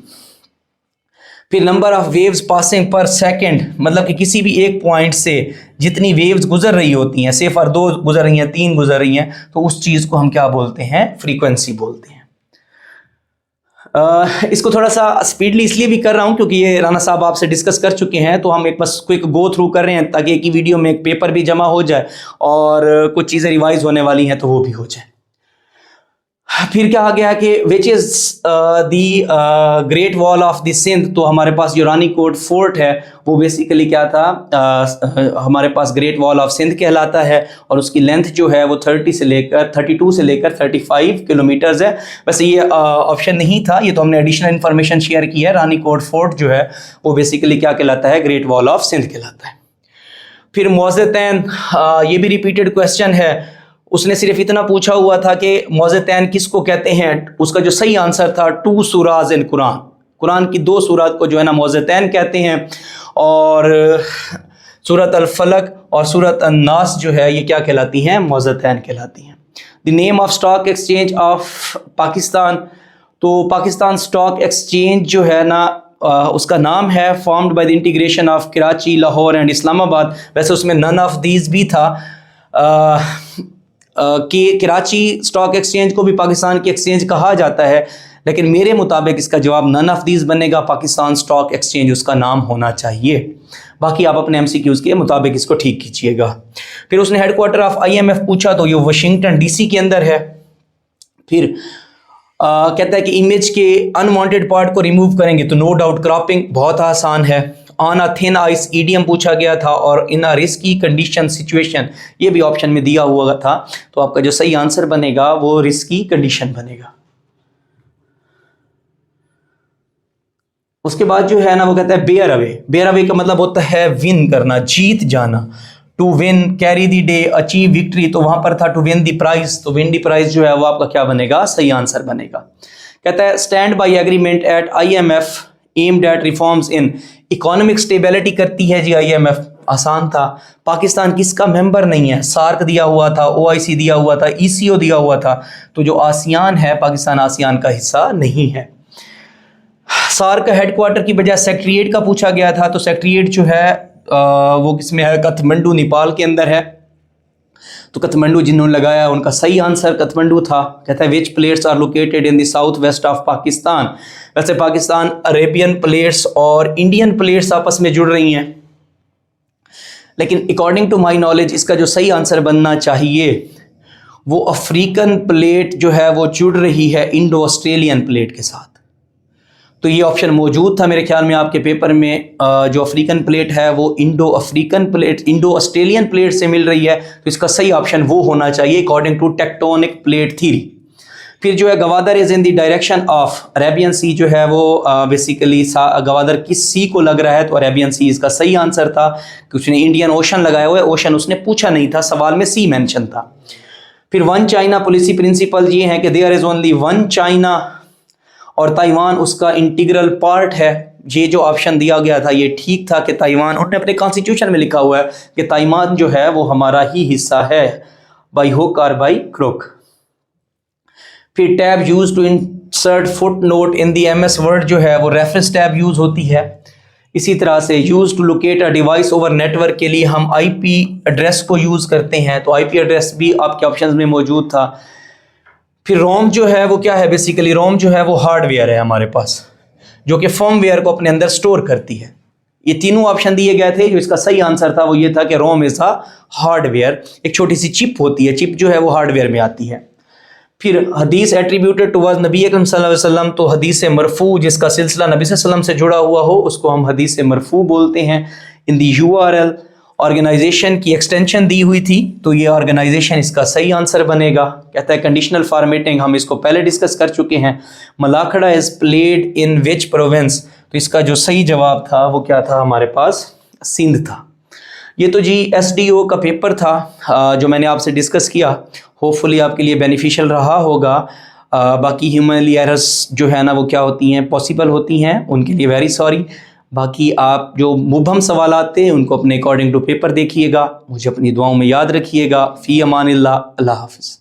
फिर नंबर ऑफ वेव्स पासिंग पर सेकंड, मतलब कि किसी भी एक पॉइंट से जितनी वेव्स गुजर रही होती हैं, सिफर 2 गुजर रही हैं, 3 गुजर रही हैं, तो उस चीज़ को हम क्या बोलते हैं, फ्रीक्वेंसी बोलते हैं। इसको थोड़ा सा स्पीडली इसलिए भी कर रहा हूँ क्योंकि ये राना साहब आपसे डिस्कस कर चुके हैं, तो हम एक बस क्विक गो थ्रू कर रहे हैं ताकि एक ही वीडियो में एक पेपर भी जमा हो जाए और कुछ चीज़ें रिवाइज होने वाली हैं तो वो भी हो जाए। फिर क्या आ गया कि which is the great wall of the Sindh, तो हमारे पास जो रानीकोट फोर्ट है वो बेसिकली क्या था, हमारे पास ग्रेट वॉल ऑफ सिंध कहलाता है और उसकी लेंथ जो है वो 32 से लेकर 35 किलोमीटर्स है। वैसे ये ऑप्शन नहीं था, ये तो हमने एडिशनल इन्फॉर्मेशन शेयर की है। रानीकोट फोर्ट जो है वो बेसिकली क्या कहलाता है, ग्रेट वॉल ऑफ सिंध कहलाता है। फिर मौज़तैन, ये भी रिपीटेड क्वेश्चन है, उसने सिर्फ इतना पूछा हुआ था कि मौज़तैन किसको कहते हैं, उसका जो सही आंसर था 2 सूराज इन कुरान, कुरान की 2 सूरत को जो है ना मौज़तैन कहते हैं। और सूरत अल फलक और सूरत अन्नास जो है ये क्या कहलाती हैं, मौज़तैन कहलाती हैं। The name of stock exchange of Pakistan, तो पाकिस्तान स्टॉक एक्सचेंज जो है ना उसका नाम है formed by the integration of Karachi, Lahore and Islamabad. वैसे उसमें नन ऑफ दीज भी था कि कराची स्टॉक एक्सचेंज को भी पाकिस्तान की एक्सचेंज कहा जाता है, लेकिन मेरे मुताबिक इसका जवाब नन ऑफ दीज बनेगा, पाकिस्तान स्टॉक एक्सचेंज उसका नाम होना चाहिए। बाकी आप अपने एमसीक्यूज़ के मुताबिक इसको ठीक कीजिएगा। फिर उसने हेडक्वार्टर ऑफ IMF पूछा, तो ये वाशिंगटन DC के अंदर है। फिर कहता है कि इमेज के अनवांटेड पार्ट को रिमूव करेंगे, तो नो डाउट क्रॉपिंग, बहुत आसान है। On a thin ice idiom पूछा गया था और इन अ रिस्की कंडीशन सिचुएशन ये भी ऑप्शन में दिया हुआ था, तो आपका जो सही आंसर बनेगा वो रिस्की कंडीशन बनेगा। उसके बाद जो है ना वो कहता है बेयर अवे, बेयर अवे का मतलब होता है विन करना, जीत जाना। To win, carry the day, achieve victory, तो वहां पर था टू विन द प्राइज, तो विन द प्राइज जो है वो आपका क्या बनेगा, सही आंसर बनेगा। कहता है stand by agreement at IMF aimed at reforms in economic stability करती है जी IMF, आसान था। पाकिस्तान किसका मेंबर नहीं है, सार्क दिया हुआ था, OIC दिया हुआ था, ECO दिया हुआ था, तो जो आसियान है पाकिस्तान आसियान का हिस्सा नहीं है। सार्क का हेडक्वार्टर की बजाय सेक्रेटरीट का पूछा गया था, तो सेक्रेटरीट जो है वो किसमें है, काठमांडू नेपाल के अंदर है, तो काठमांडू जिन्होंने लगाया उनका सही आंसर काठमांडू था। कहता है which plates are located in the south west of Pakistan, वैसे पाकिस्तान अरेबियन प्लेट्स और इंडियन प्लेट्स आपस में जुड़ रही हैं, लेकिन अकॉर्डिंग टू माई नॉलेज इसका जो सही आंसर बनना चाहिए वो अफ्रीकन प्लेट जो है वो जुड़ रही है इंडो ऑस्ट्रेलियन प्लेट के साथ। तो ये ऑप्शन मौजूद था मेरे ख्याल में आपके पेपर में। जो अफ्रीकन प्लेट है वो Indo African plate Indo Australian plate से मिल रही है, तो इसका सही ऑप्शन वो होना चाहिए according to tectonic plate theory. फिर जो है Gwadar is in the direction of Arabian Sea, जो है वो बेसिकली गवादर किस सी को लग रहा है, तो अरेबियन सी इसका सही आंसर था कि उसने इंडियन ओशन लगाया हुआ है, ओशन उसने पूछा नहीं था, सवाल में सी मेंशन था। फिर वन चाइना पॉलिसी प्रिंसिपल ये है कि there is only one China और ताइवान उसका इंटीग्रल पार्ट है। ये जो ऑप्शन दिया गया था ये ठीक था कि ताइवान, उन्होंने अपने कॉन्स्टिट्यूशन में लिखा हुआ है कि ताइवान जो है वो हमारा ही हिस्सा है, बाई हुक और बाई क्रुक। फिर tab use to insert footnote in the MS word जो है वो रेफरेंस टैब यूज होती है। इसी तरह से use to locate a device over network के लिए हम IP एड्रेस को यूज करते हैं, तो IP एड्रेस भी आपके ऑप्शंस में मौजूद था। फिर रोम जो है वो क्या है, बेसिकली रोम जो है वो हार्डवेयर है हमारे पास, जो कि फर्मवेयर को अपने अंदर स्टोर करती है। ये तीनों ऑप्शन दिए गए थे, जो इसका सही आंसर था वो ये था कि रोम इज अ हार्डवेयर। एक छोटी सी चिप होती है, चिप जो है वो हार्डवेयर में आती है। फिर हदीस एट्रीब्यूटेड टुवर्ड्स नबी अकरम सल्लल्लाहु अलैहि वसल्लम, तो हदीस मरफू जिसका सिलसिला नबी सल्लल्लाहु अलैहि वसल्लम से जुड़ा हुआ हो उसको हम हदीस मरफू बोलते हैं। इन दी URL ऑर्गेनाइजेशन की एक्सटेंशन दी हुई थी, तो ये ऑर्गेनाइजेशन इसका सही आंसर बनेगा। कहता है कंडीशनल फॉर्मेटिंग, हम इसको पहले डिस्कस कर चुके हैं। Malakhra is played in which province, तो इसका जो सही जवाब था वो क्या था, हमारे पास सिंध था। ये तो जी SDO का पेपर था जो मैंने आपसे डिस्कस किया, होपफुली आपके लिए बेनिफिशियल रहा होगा। बाकी ह्यूमनली एरर्स जो है ना वो क्या होती हैं, पॉसिबल होती हैं, उनके लिए वेरी सॉरी। बाकी आप जो मुबहम सवाल आते हैं उनको अपने अकॉर्डिंग टू पेपर देखिएगा। मुझे अपनी दुआओं में याद रखिएगा। फ़ी अमानिल्लाह, अल्लाह हाफ़िज़।